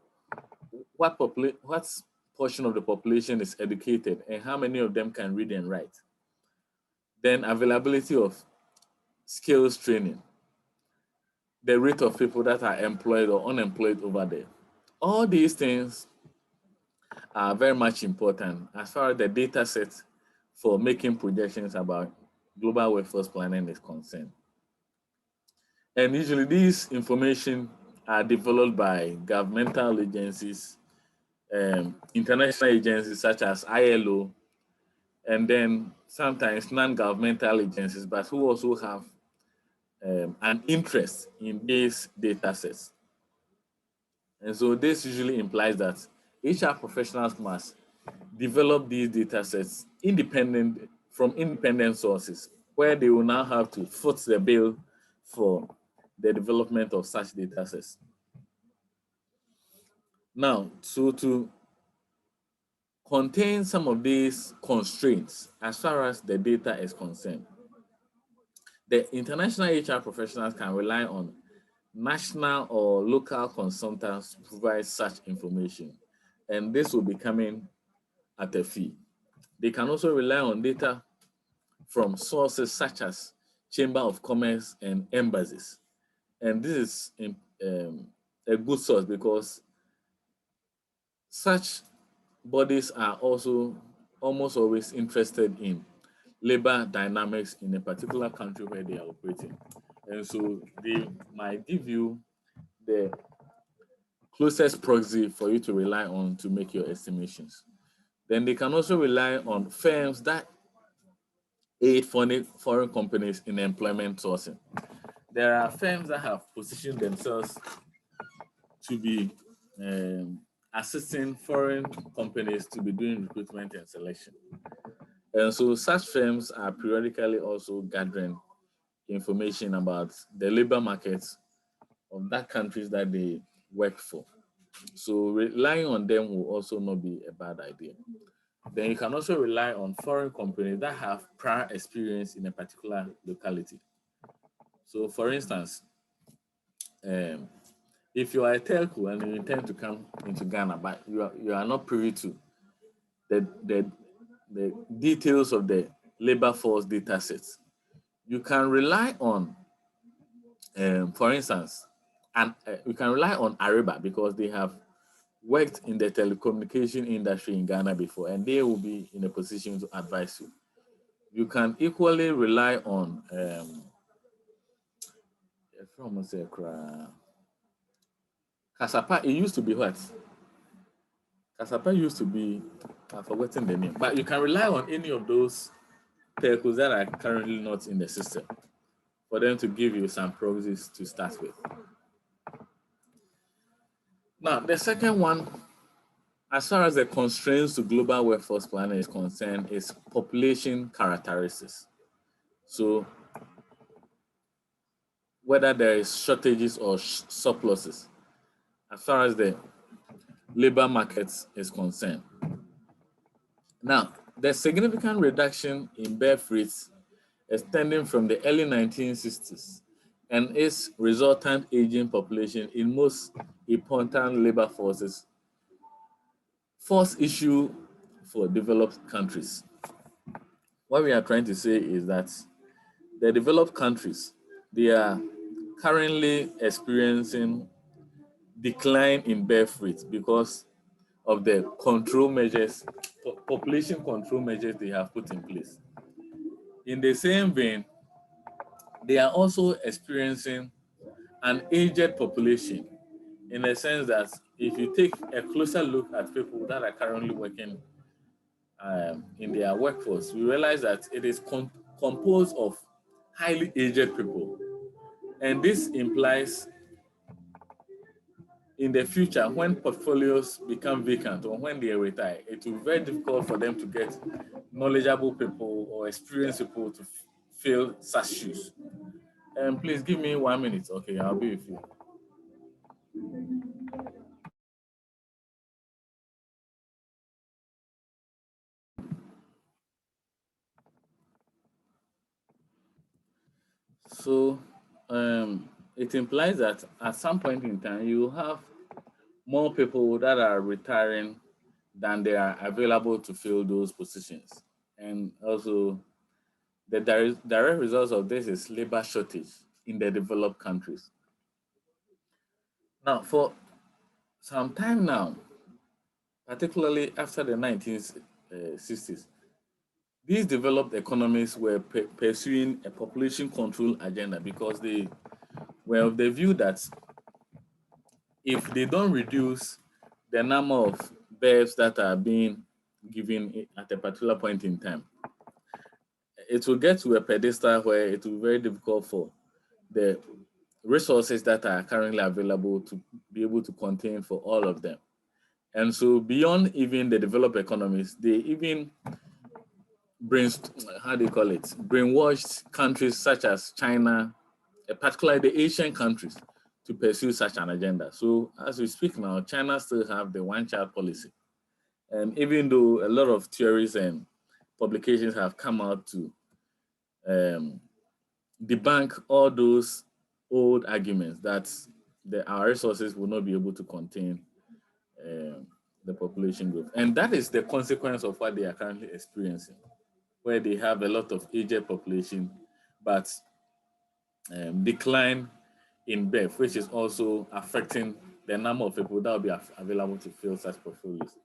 what portion of the population is educated and how many of them can read and write? Then availability of skills training, the rate of people that are employed or unemployed over there. All these things are very much important as far as the data set for making projections about global workforce planning is concerned. And usually these information are developed by governmental agencies, international agencies such as ILO, and then sometimes non-governmental agencies, but who also have an interest in these data sets. And so this usually implies that HR professionals must develop these data sets independent from independent sources, where they will now have to foot the bill for the development of such data sets. Now, so to contain some of these constraints as far as the data is concerned, the international HR professionals can rely on national or local consultants to provide such information, and this will be coming at a fee. They can also rely on data from sources such as Chamber of Commerce and embassies, and this is a good source because such bodies are also almost always interested in labor dynamics in a particular country where they are operating. And so they might give you the closest proxy for you to rely on to make your estimations. Then they can also rely on firms that aid foreign companies in employment sourcing. There are firms that have positioned themselves to be assisting foreign companies to be doing recruitment and selection. And so such firms are periodically also gathering information about the labor markets of that countries that they work for. So relying on them will also not be a bad idea. Then you can also rely on foreign companies that have prior experience in a particular locality. So for instance, if you are a telco and you intend to come into Ghana, but you are not privy to the details of the labor force data sets, you can rely on, for instance, and you can rely on Ariba because they have worked in the telecommunication industry in Ghana before, and they will be in a position to advise you. You can equally rely on Kasapa. It used to be what? Kasapa used to be, I've forgotten the name, but you can rely on any of those telcos that are currently not in the system for them to give you some proxies to start with. Now, the second one, as far as the constraints to global workforce planning is concerned, is population characteristics. So whether there is shortages or surpluses, as far as the labor markets is concerned. Now, the significant reduction in birth rates extending from the early 1960s and its resultant aging population in most important labor forces force issue for developed countries. What we are trying to say is that the developed countries, they are currently experiencing decline in birth rates because of the control measures, population control measures they have put in place. In the same vein, they are also experiencing an aged population in the sense that if you take a closer look at people that are currently working in their workforce, we realize that it is composed of highly aged people. And this implies in the future, when portfolios become vacant or when they retire, it will be very difficult for them to get knowledgeable people or experienced people to fill such shoes. And please give me 1 minute. Okay, I'll be with you. So it implies that at some point in time, you have more people that are retiring than they are available to fill those positions. And also, the direct results of this is labor shortage in the developed countries. Now, for some time now, particularly after the 1960s, these developed economies were pursuing a population control agenda because they were of the view that if they don't reduce the number of births that are being given at a particular point in time, it will get to a pedestal where it will be very difficult for the resources that are currently available to be able to contain for all of them. And so beyond even the developed economies, they even brainwashed countries such as China, particularly the Asian countries, to pursue such an agenda. So as we speak now, China still have the one-child policy. And even though a lot of theories and publications have come out to debunk all those old arguments that our resources will not be able to contain the population growth. And that is the consequence of what they are currently experiencing, where they have a lot of aged population, but decline in birth, which is also affecting the number of people that will be available to fill such portfolios.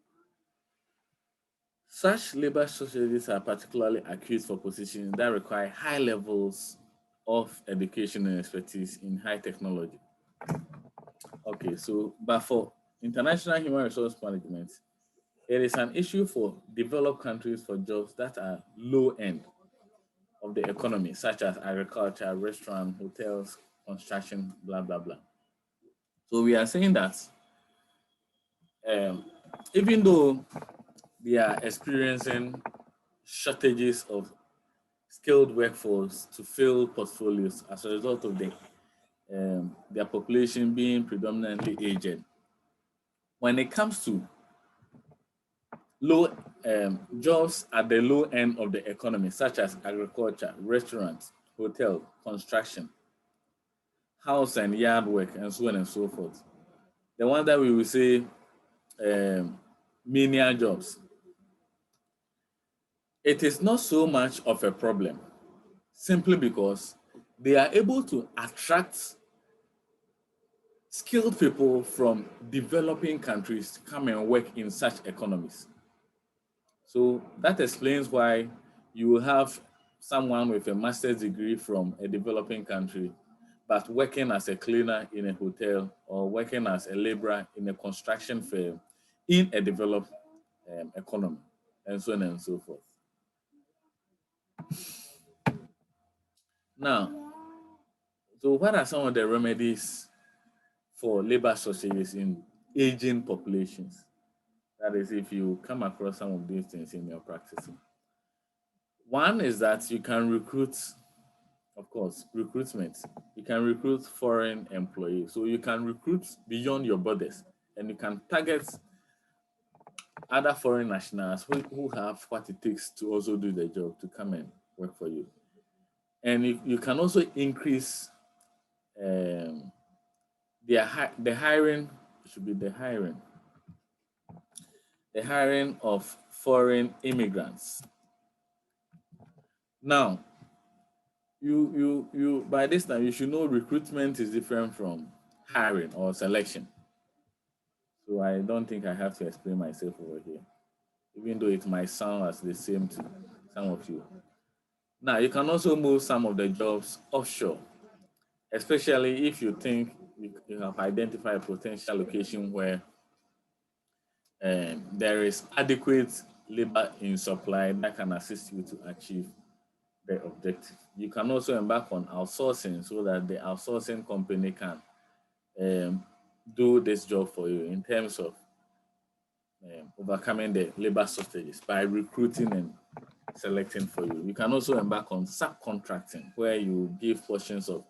Such labor shortages are particularly acute for positions that require high levels of education and expertise in high technology. Okay, so, but for international human resource management, it is an issue for developed countries for jobs that are low end of the economy, such as agriculture, restaurant, hotels, construction, blah, blah, blah. So we are saying that even though they are experiencing shortages of skilled workforce to fill portfolios as a result of their population being predominantly aged, when it comes to low jobs at the low end of the economy, such as agriculture, restaurants, hotel, construction, house and yard work, and so on and so forth, the one that we will say menial jobs, it is not so much of a problem, simply because they are able to attract skilled people from developing countries to come and work in such economies. So that explains why you will have someone with a master's degree from a developing country, but working as a cleaner in a hotel or working as a laborer in a construction firm in a developed economy, and so on and so forth. Now, so what are some of the remedies for labor shortages in aging populations? That is, if you come across some of these things in your practice. One is that you can recruit, of course, recruitment. You can recruit foreign employees. So you can recruit beyond your borders, and you can target other foreign nationals who have what it takes to also do the job to come and work for you. And you can also increase the hiring, should be the hiring of foreign immigrants. Now, you by this time, you should know recruitment is different from hiring or selection. So I don't think I have to explain myself over here, even though it might sound as the same to some of you. Now, you can also move some of the jobs offshore, especially if you think you have identified a potential location where there is adequate labor in supply that can assist you to achieve the objective. You can also embark on outsourcing so that the outsourcing company can do this job for you in terms of overcoming the labor shortages by recruiting and selecting for you. You can also embark on subcontracting, where you give portions of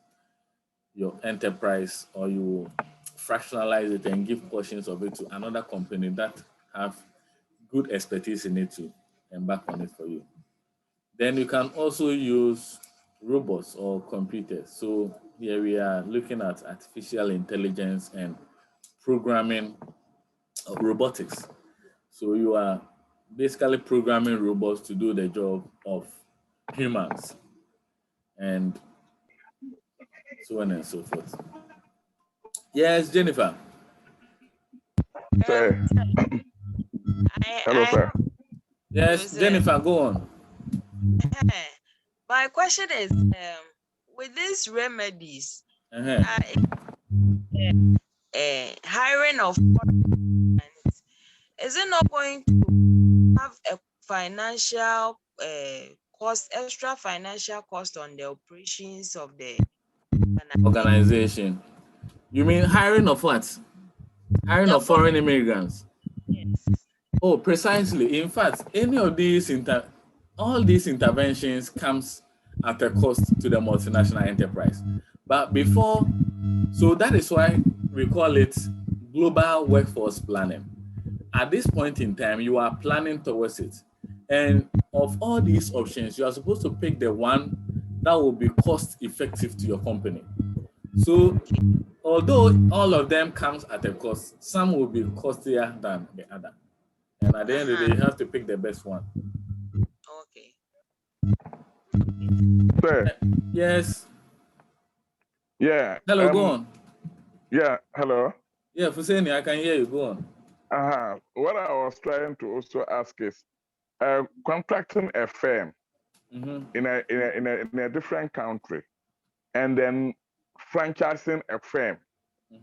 your enterprise, or you fractionalize it and give portions of it to another company that have good expertise in it to embark on it for you. Then you can also use robots or computers. So here we are looking at artificial intelligence and programming robotics. So you are basically programming robots to do the job of humans, and so on and so forth. Yes, Jennifer. Sir. Hello, sir. Yes, Jennifer, go on. My question is, with these remedies, hiring of is it not going to have a financial cost, extra financial cost on the operations of the organization? You mean hiring of what? Hiring of foreign immigrants? Yes. Oh, precisely. In fact, any of these all these interventions comes at a cost to the multinational enterprise. But before, so that is why we call it global workforce planning. At this point in time, you are planning towards it. And of all these options, you are supposed to pick the one that will be cost effective to your company. So although all of them comes at a cost, some will be costlier than the other. And at the end of the day, you have to pick the best one. Okay. Sir. Yes. Yeah. Hello, go on. Yeah, hello. Yeah, Fuseni, I can hear you. Go on. What I was trying to also ask is, contracting a firm in a different country, and then franchising a firm.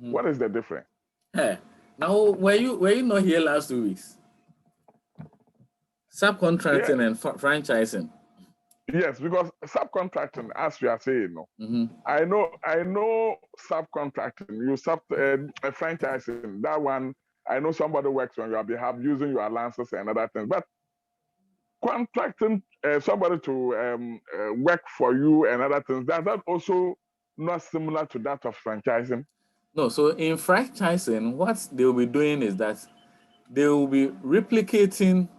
What is the difference? Hey, now were you not here last 2 weeks? Subcontracting and franchising. Yes, because subcontracting, as we are saying, I know subcontracting. You franchising, that one. I know somebody works on your behalf using your allowances and other things, but contracting somebody to work for you and other things, that also not similar to that of franchising? No, so in franchising, what they will be doing is that they will be replicating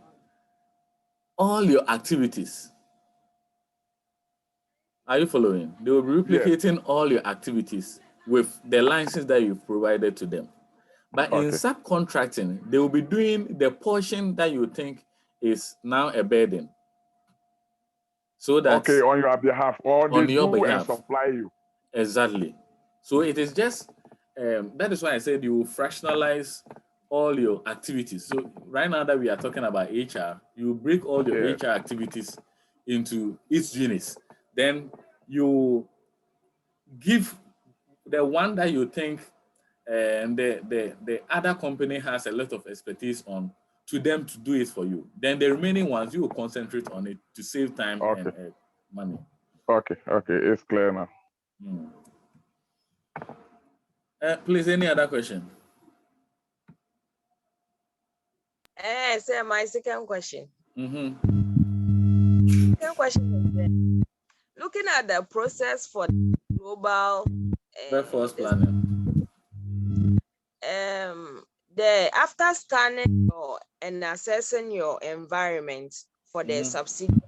all your activities. Are you following? They will be replicating all your activities with the license that you've provided to them. But in subcontracting, they will be doing the portion that you think is now a burden. So that on your behalf, or on they your do behalf. and supply you. Exactly. So it is just that is why I said you will fractionalize all your activities. So right now that we are talking about HR, you break all your HR activities into each units. Then you give the one that you think and the other company has a lot of expertise on to them to do it for you. Then the remaining ones, you will concentrate on it to save time and money. Okay, it's clear now. Please, any other question? Sir, my second question. Second question is looking at the process for global workforce planning. After scanning and assessing your environment for the subsidiary,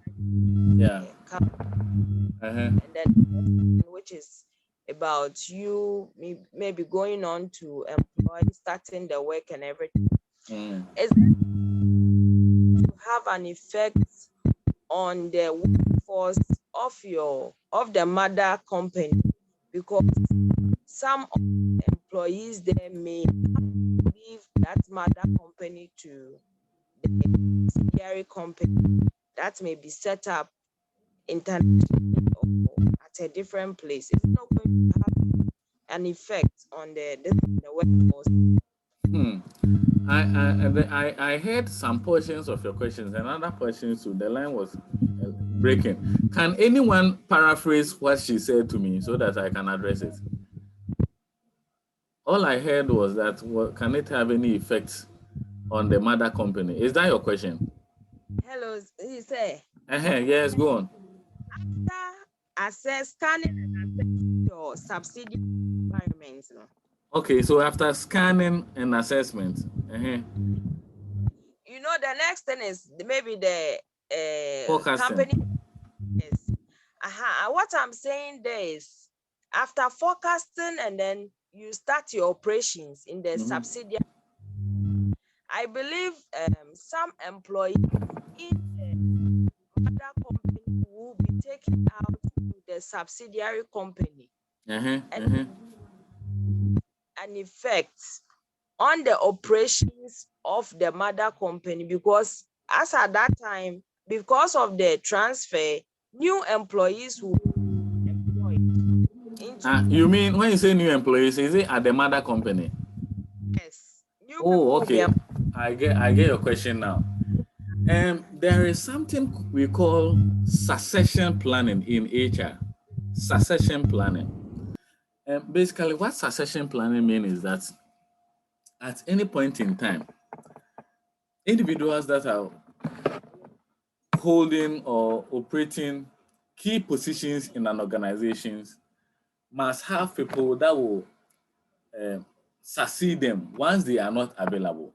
and then which is about you maybe going on to employ, starting the work and everything. Is it to have an effect on the workforce of the mother company, because some employees there may leave that mother company to the subsidiary company that may be set up internationally or at a different place. It's not going to have an effect on the workforce. I heard some portions of your questions and other portions too. The line was breaking. Can anyone paraphrase what she said to me so that I can address it? All I heard was that, can it have any effect on the mother company? Is that your question? Hello, he said. Yes, go on. After scanning and assessing your subsidiary environment. Okay, so after scanning and assessment. You know, the next thing is maybe the company. Yes. What I'm saying there is, after forecasting and then you start your operations in the subsidiary, I believe some employees in the mother company will be taken out to the subsidiary company and an effect on the operations of the mother company, because as at that time, because of the transfer, new employees will be employed. You mean when you say new employees, is it at the mother company? Yes. Okay. I get your question now. There is something we call succession planning in HR. Succession planning. Basically, what succession planning means is that at any point in time, individuals that are holding or operating key positions in an organization must have people that will succeed them once they are not available.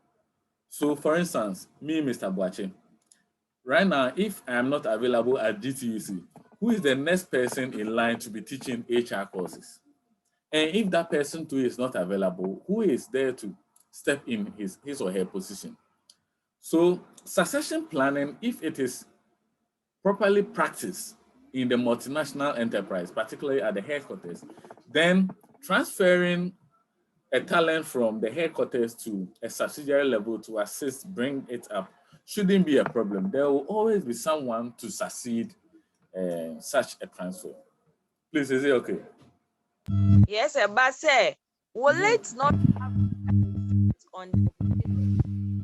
So for instance, me, Mr. Boache, right now, if I am not available at GTUC, who is the next person in line to be teaching HR courses? And if that person too is not available, who is there to step in his or her position? So succession planning, if it is properly practiced in the multinational enterprise, particularly at the headquarters, then transferring a talent from the headquarters to a subsidiary level to assist, bring it up, shouldn't be a problem. There will always be someone to succeed such a transfer. Please, is it okay? Yes, but say, will it not have on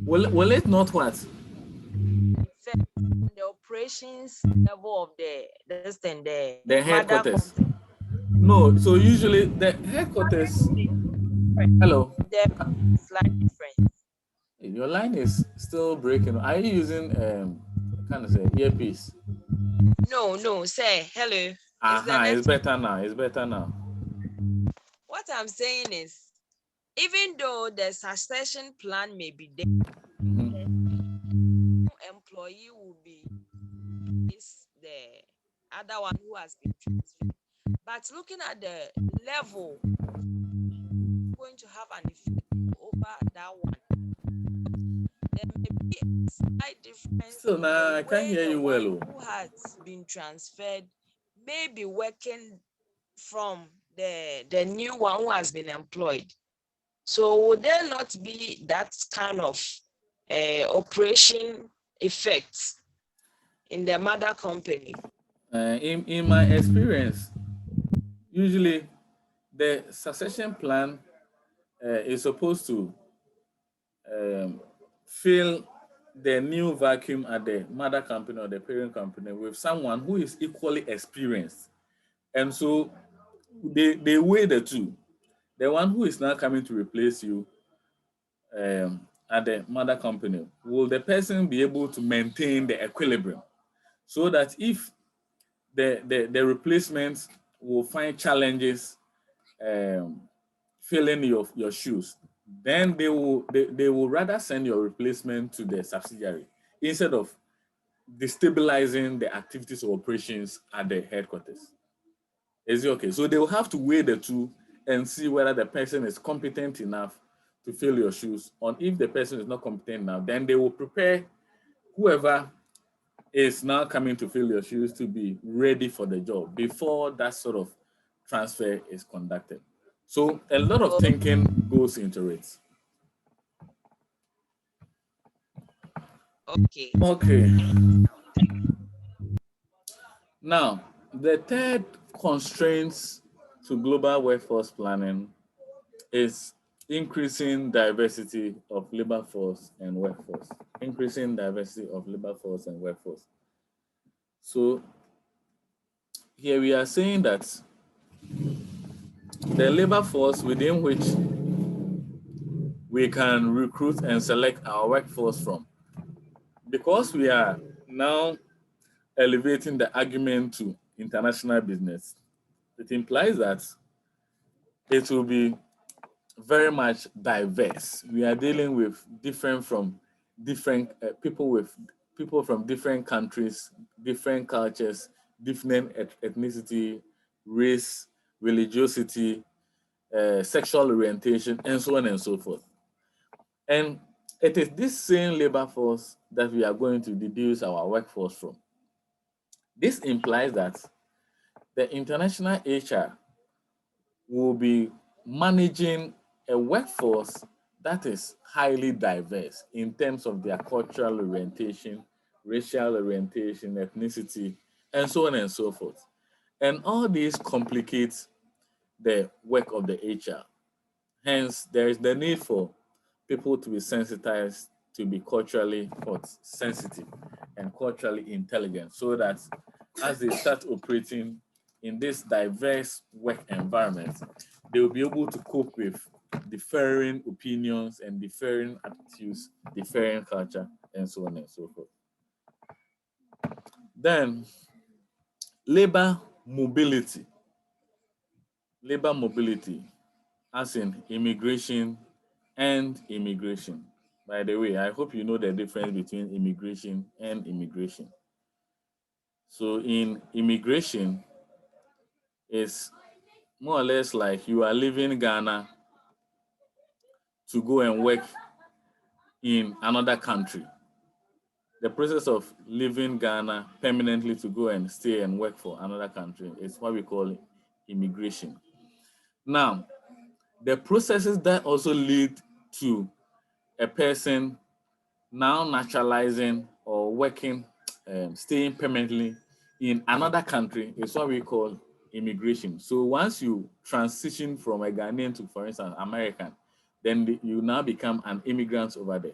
will it not what? Effect on the operations level of the headquarters? No, so usually the headquarters. Hello. There's slight difference. Your line is still breaking. Are you using kind of say earpiece? No, say hello. It's better now. It's better now. What I'm saying is, even though the succession plan may be there, employee will be the other one who has been transferred. But looking at the level, going to have an effect over that one. There may be a slight difference. So now I can't hear you well. Who has been transferred may be working from the new one who has been employed. So would there not be that kind of operation effects in the mother company? In my experience, usually the succession plan is supposed to fill the new vacuum at the mother company or the parent company with someone who is equally experienced. And so they weigh the two. The one who is now coming to replace you at the mother company, will the person be able to maintain the equilibrium so that if the replacements will find challenges filling your shoes, then they will rather send your replacement to the subsidiary instead of destabilizing the activities or operations at the headquarters. Is it okay? So they will have to weigh the two and see whether the person is competent enough to fill your shoes. Or if the person is not competent enough, then they will prepare whoever is now coming to fill your shoes to be ready for the job before that sort of transfer is conducted. So a lot of thinking goes into it. Okay. Now, the third constraint to global workforce planning is increasing diversity of labor force and workforce. Increasing diversity of labor force and workforce. So here we are saying that the labor force within which we can recruit and select our workforce from, because we are now elevating the argument to international business, it implies that it will be very much diverse. We are dealing with people from different countries, different cultures, different ethnicity, race, religiosity, sexual orientation, and so on and so forth. And it is this same labor force that we are going to deduce our workforce from. This implies that the international HR will be managing a workforce that is highly diverse in terms of their cultural orientation, racial orientation, ethnicity, and so on and so forth. And all these complicate the work of the HR. Hence, there is the need for people to be sensitized, to be culturally sensitive and culturally intelligent, so that as they start operating in this diverse work environment, they will be able to cope with differing opinions and differing attitudes, differing culture, and so on and so forth. Then labor mobility. Labor mobility, as in immigration and immigration. By the way, I hope you know the difference between immigration and immigration. So in immigration, it's more or less like you are leaving Ghana to go and work in another country. The process of leaving Ghana permanently to go and stay and work for another country is what we call immigration. Now, the processes that also lead to a person now naturalizing or working, staying permanently in another country is what we call immigration. So once you transition from a Ghanaian to, for instance, American, then you now become an immigrant over there.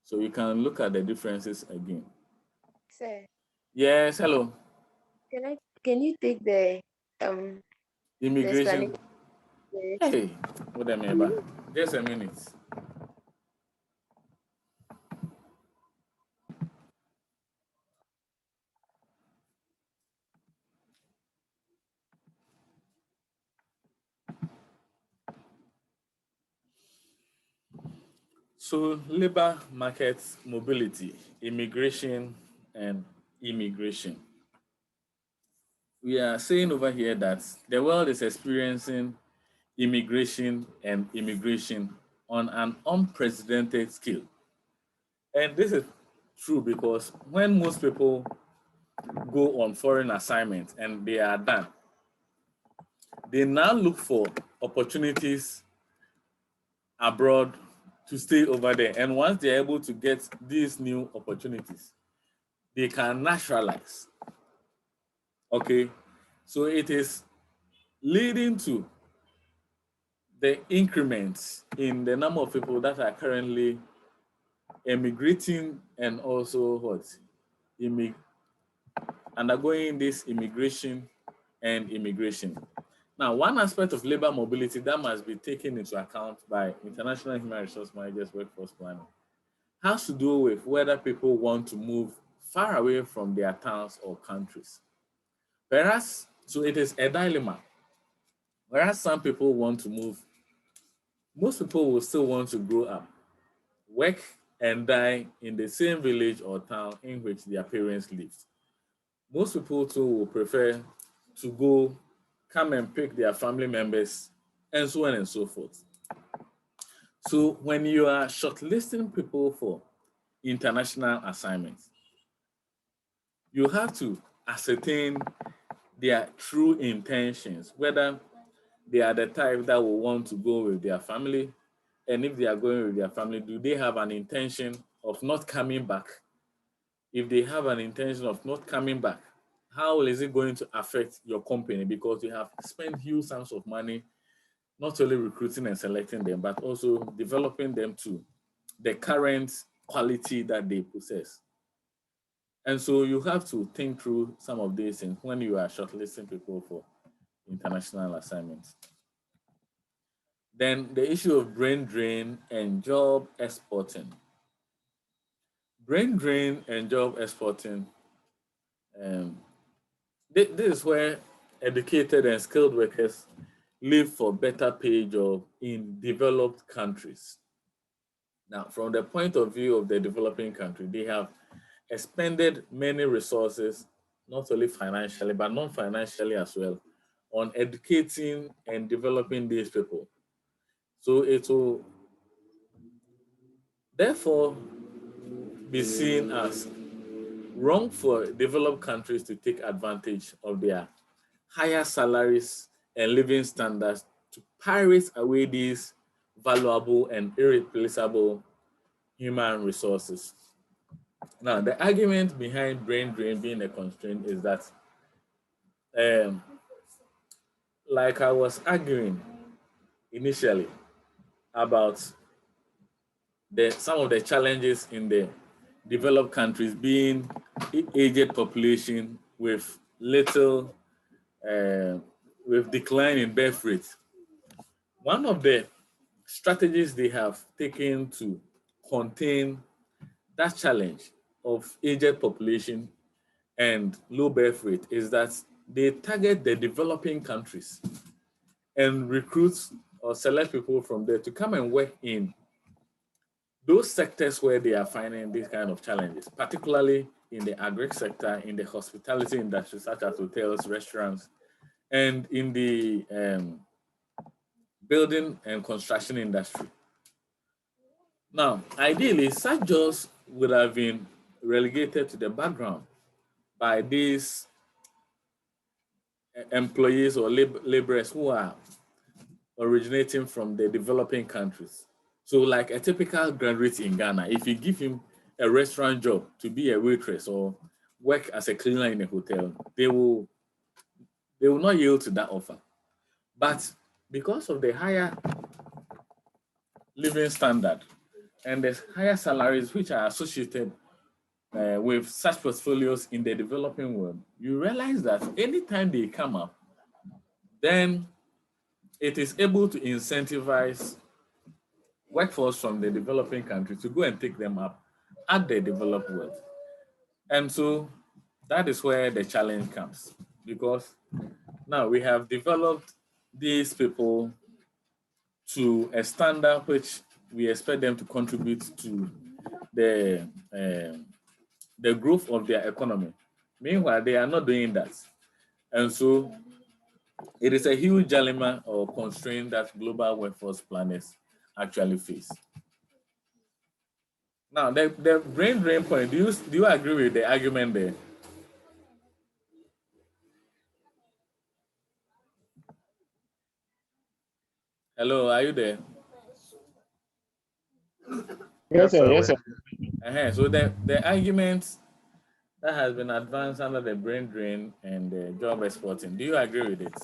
So you can look at the differences again. Sir, Yes, hello. can you take the Immigration. Yes. Hey, what am I? Just a minute. So labor market mobility, immigration and immigration. We are saying over here that the world is experiencing immigration and immigration on an unprecedented scale. And this is true because when most people go on foreign assignments and they are done, they now look for opportunities abroad to stay over there. And once they're able to get these new opportunities, they can naturalize. Okay, so it is leading to the increments in the number of people that are currently emigrating and also undergoing this immigration and immigration. Now, one aspect of labor mobility that must be taken into account by International Human Resource Managers Workforce Planning has to do with whether people want to move far away from their towns or countries. Whereas, so it is a dilemma. Whereas some people want to move, most people will still want to grow up, work and die in the same village or town in which their parents lived. Most people too will prefer to come and pick their family members and so on and so forth. So when you are shortlisting people for international assignments, you have to ascertain their true intentions, whether they are the type that will want to go with their family, and if they are going with their family, do they have an intention of not coming back? If they have an intention of not coming back, how is it going to affect your company? Because you have spent huge sums of money, not only recruiting and selecting them, but also developing them to the current quality that they possess. And so you have to think through some of these things when you are shortlisting people for international assignments. Then the issue of brain drain and job exporting. Brain drain and job exporting, this is where educated and skilled workers live for better pay jobs in developed countries. Now, from the point of view of the developing country, they have expended many resources, not only financially, but non-financially as well, on educating and developing these people. So it will therefore be seen as wrong for developed countries to take advantage of their higher salaries and living standards to pirate away these valuable and irreplaceable human resources. Now, the argument behind brain drain being a constraint is that, like I was arguing initially about some of the challenges in the developed countries being aged population with little, with decline in birth rate. One of the strategies they have taken to contain that challenge of aged population and low birth rate is that they target the developing countries and recruit or select people from there to come and work in those sectors where they are finding these kind of challenges, particularly in the agri sector, in the hospitality industry, such as hotels, restaurants, and in the building and construction industry. Now, ideally, such jobs would have been relegated to the background by these employees or laborers who are originating from the developing countries. So like a typical graduate in Ghana, if you give him a restaurant job to be a waitress or work as a cleaner in a hotel, they will not yield to that offer. But because of the higher living standard and the higher salaries which are associated with such portfolios in the developing world, you realize that anytime they come up, then it is able to incentivize workforce from the developing country to go and take them up at the developed world. And so that is where the challenge comes, because now we have developed these people to a standard which we expect them to contribute to the growth of their economy. Meanwhile, they are not doing that. And so it is a huge dilemma or constraint that global workforce planners actually face. Now, the brain drain point, do you agree with the argument there? Hello, are you there? Yes, sir. Yes, sir. So the argument that has been advanced under the brain drain and the job exporting, do you agree with it?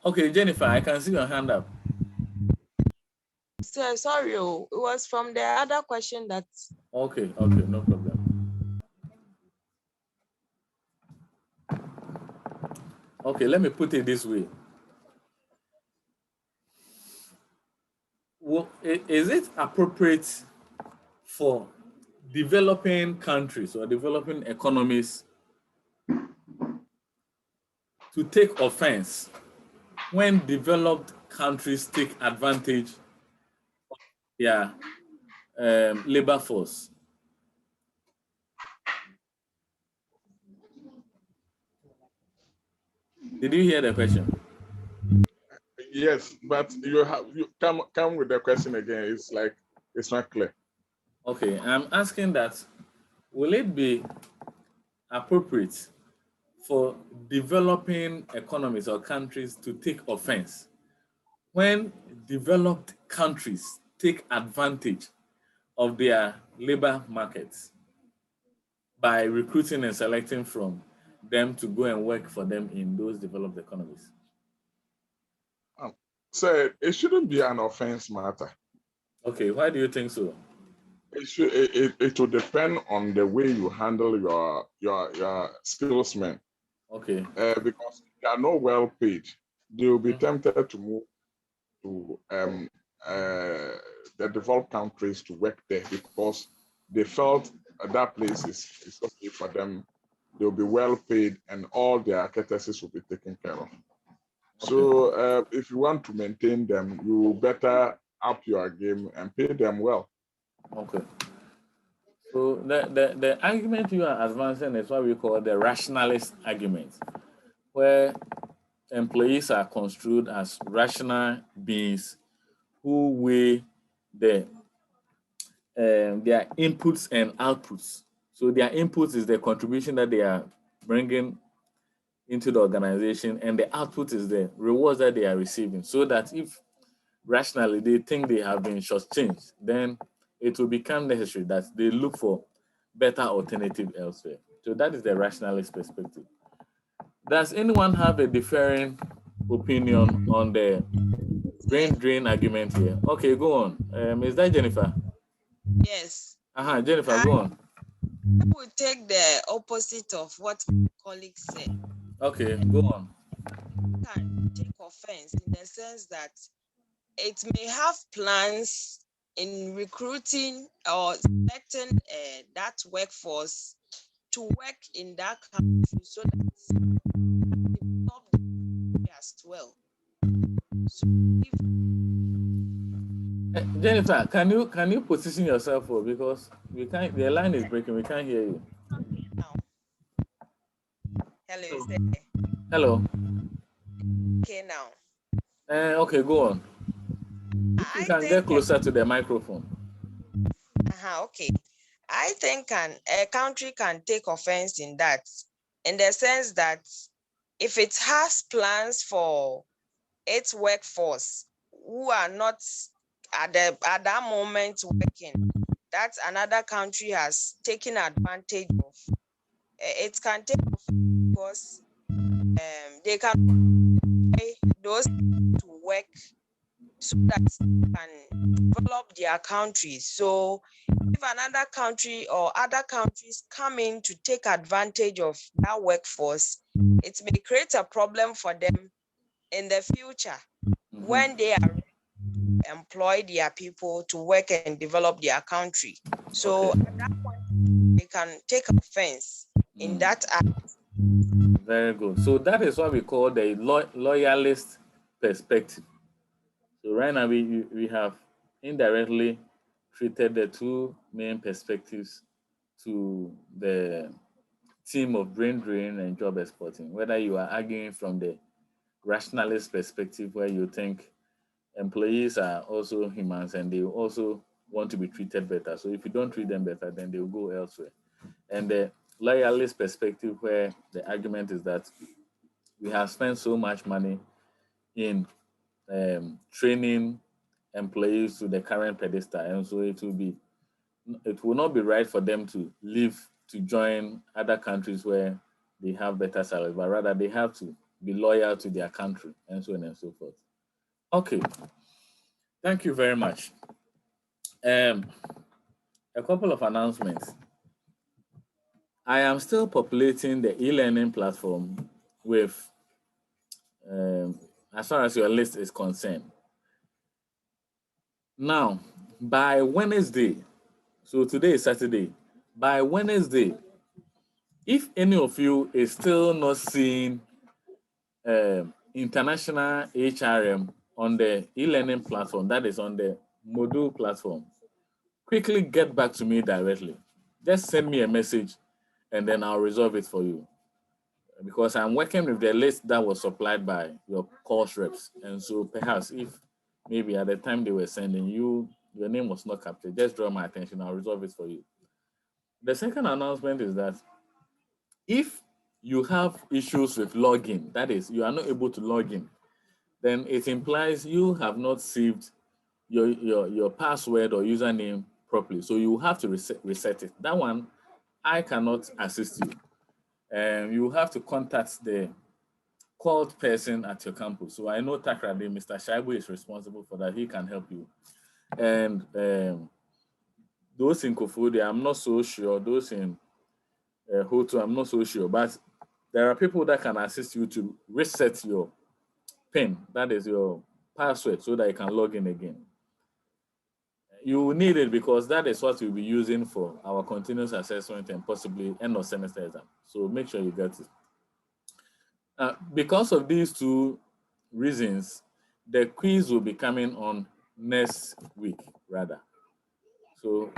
Okay, Jennifer, I can see your hand up. So sorry, it was from the other question that. Okay, no problem. Okay, let me put it this way. Well, is it appropriate for developing countries or developing economies to take offense when developed countries take advantage of their labor force? Did you hear the question? Yes, but you come with the question again. It's like it's not clear. Okay, I'm asking that, will it be appropriate for developing economies or countries to take offense when developed countries take advantage of their labor markets by recruiting and selecting from them to go and work for them in those developed economies? So it shouldn't be an offense matter. Okay, why do you think so? It will depend on the way you handle your skillsmen. Okay. Because they are not well paid, they will be tempted to move to the developed countries to work there because they felt that place is okay for them. They'll be well paid and all their courtesies will be taken care of. Okay. So if you want to maintain them, you better up your game and pay them well. Okay. So the argument you are advancing is what we call the rationalist argument, where employees are construed as rational beings who weigh their inputs and outputs. So their inputs is the contribution that they are bringing into the organization, and the output is the rewards that they are receiving. So that if rationally they think they have been shortchanged, then it will become necessary that they look for better alternative elsewhere. So that is the rationalist perspective. Does anyone have a differing opinion on the brain drain argument here? Okay, go on. Is that Jennifer? Yes. Jennifer, go on. I would take the opposite of what my colleague said. Okay, go on. Can take offense in the sense that it may have plans in recruiting or selecting that workforce to work in that country so that develop as well. So Jennifer, can you position yourself for, because we can't, the line is breaking, we can't hear you. now, hello, Hello. okay now. Okay, go on. If you I can think get closer to the microphone. okay. I think a country can take offense in that, in the sense that if it has plans for its workforce who are not at that moment working, that another country has taken advantage of, it can take offense because they can pay those to work so that they can develop their country. So if another country or other countries come in to take advantage of that workforce, it may create a problem for them in the future when they are employ their people to work and develop their country. So at that point, they can take offense in that act. Very good. So that is what we call the loyalist perspective. So right now we have indirectly treated the two main perspectives to the theme of brain drain and job exporting. Whether you are arguing from the rationalist perspective, where you think employees are also humans and they also want to be treated better. So if you don't treat them better, then they will go elsewhere. And the loyalist perspective, where the argument is that we have spent so much money in training employees to the current pedestal, and so it will not be right for them to leave to join other countries where they have better salaries, but rather they have to be loyal to their country, and so on and so forth. Okay, thank you very much. A couple of announcements. I am still populating the e-learning platform with, as far as your list is concerned. Now, by Wednesday, so today is Saturday, by Wednesday, if any of you is still not seeing international HRM on the e-learning platform, that is on the Moodle platform, quickly get back to me directly. Just send me a message and then I'll resolve it for you. Because I'm working with the list that was supplied by your course reps. And so perhaps if maybe at the time they were sending you, your name was not captured, just draw my attention, I'll resolve it for you. The second announcement is that if you have issues with login, that is, you are not able to log in, then it implies you have not saved your password or username properly. So you have to reset it. That one, I cannot assist you. You have to contact the called person at your campus. So I know Takrade, Mr. Shaibu is responsible for that. He can help you. And those in Koforidua, I'm not so sure. Those in Hotu, I'm not so sure. But there are people that can assist you to reset your PIN, that is your password, so that you can log in again. You will need it because that is what we'll be using for our continuous assessment and possibly end of semester exam. So make sure you get it. Because of these two reasons, the quiz will be coming on next week, rather. So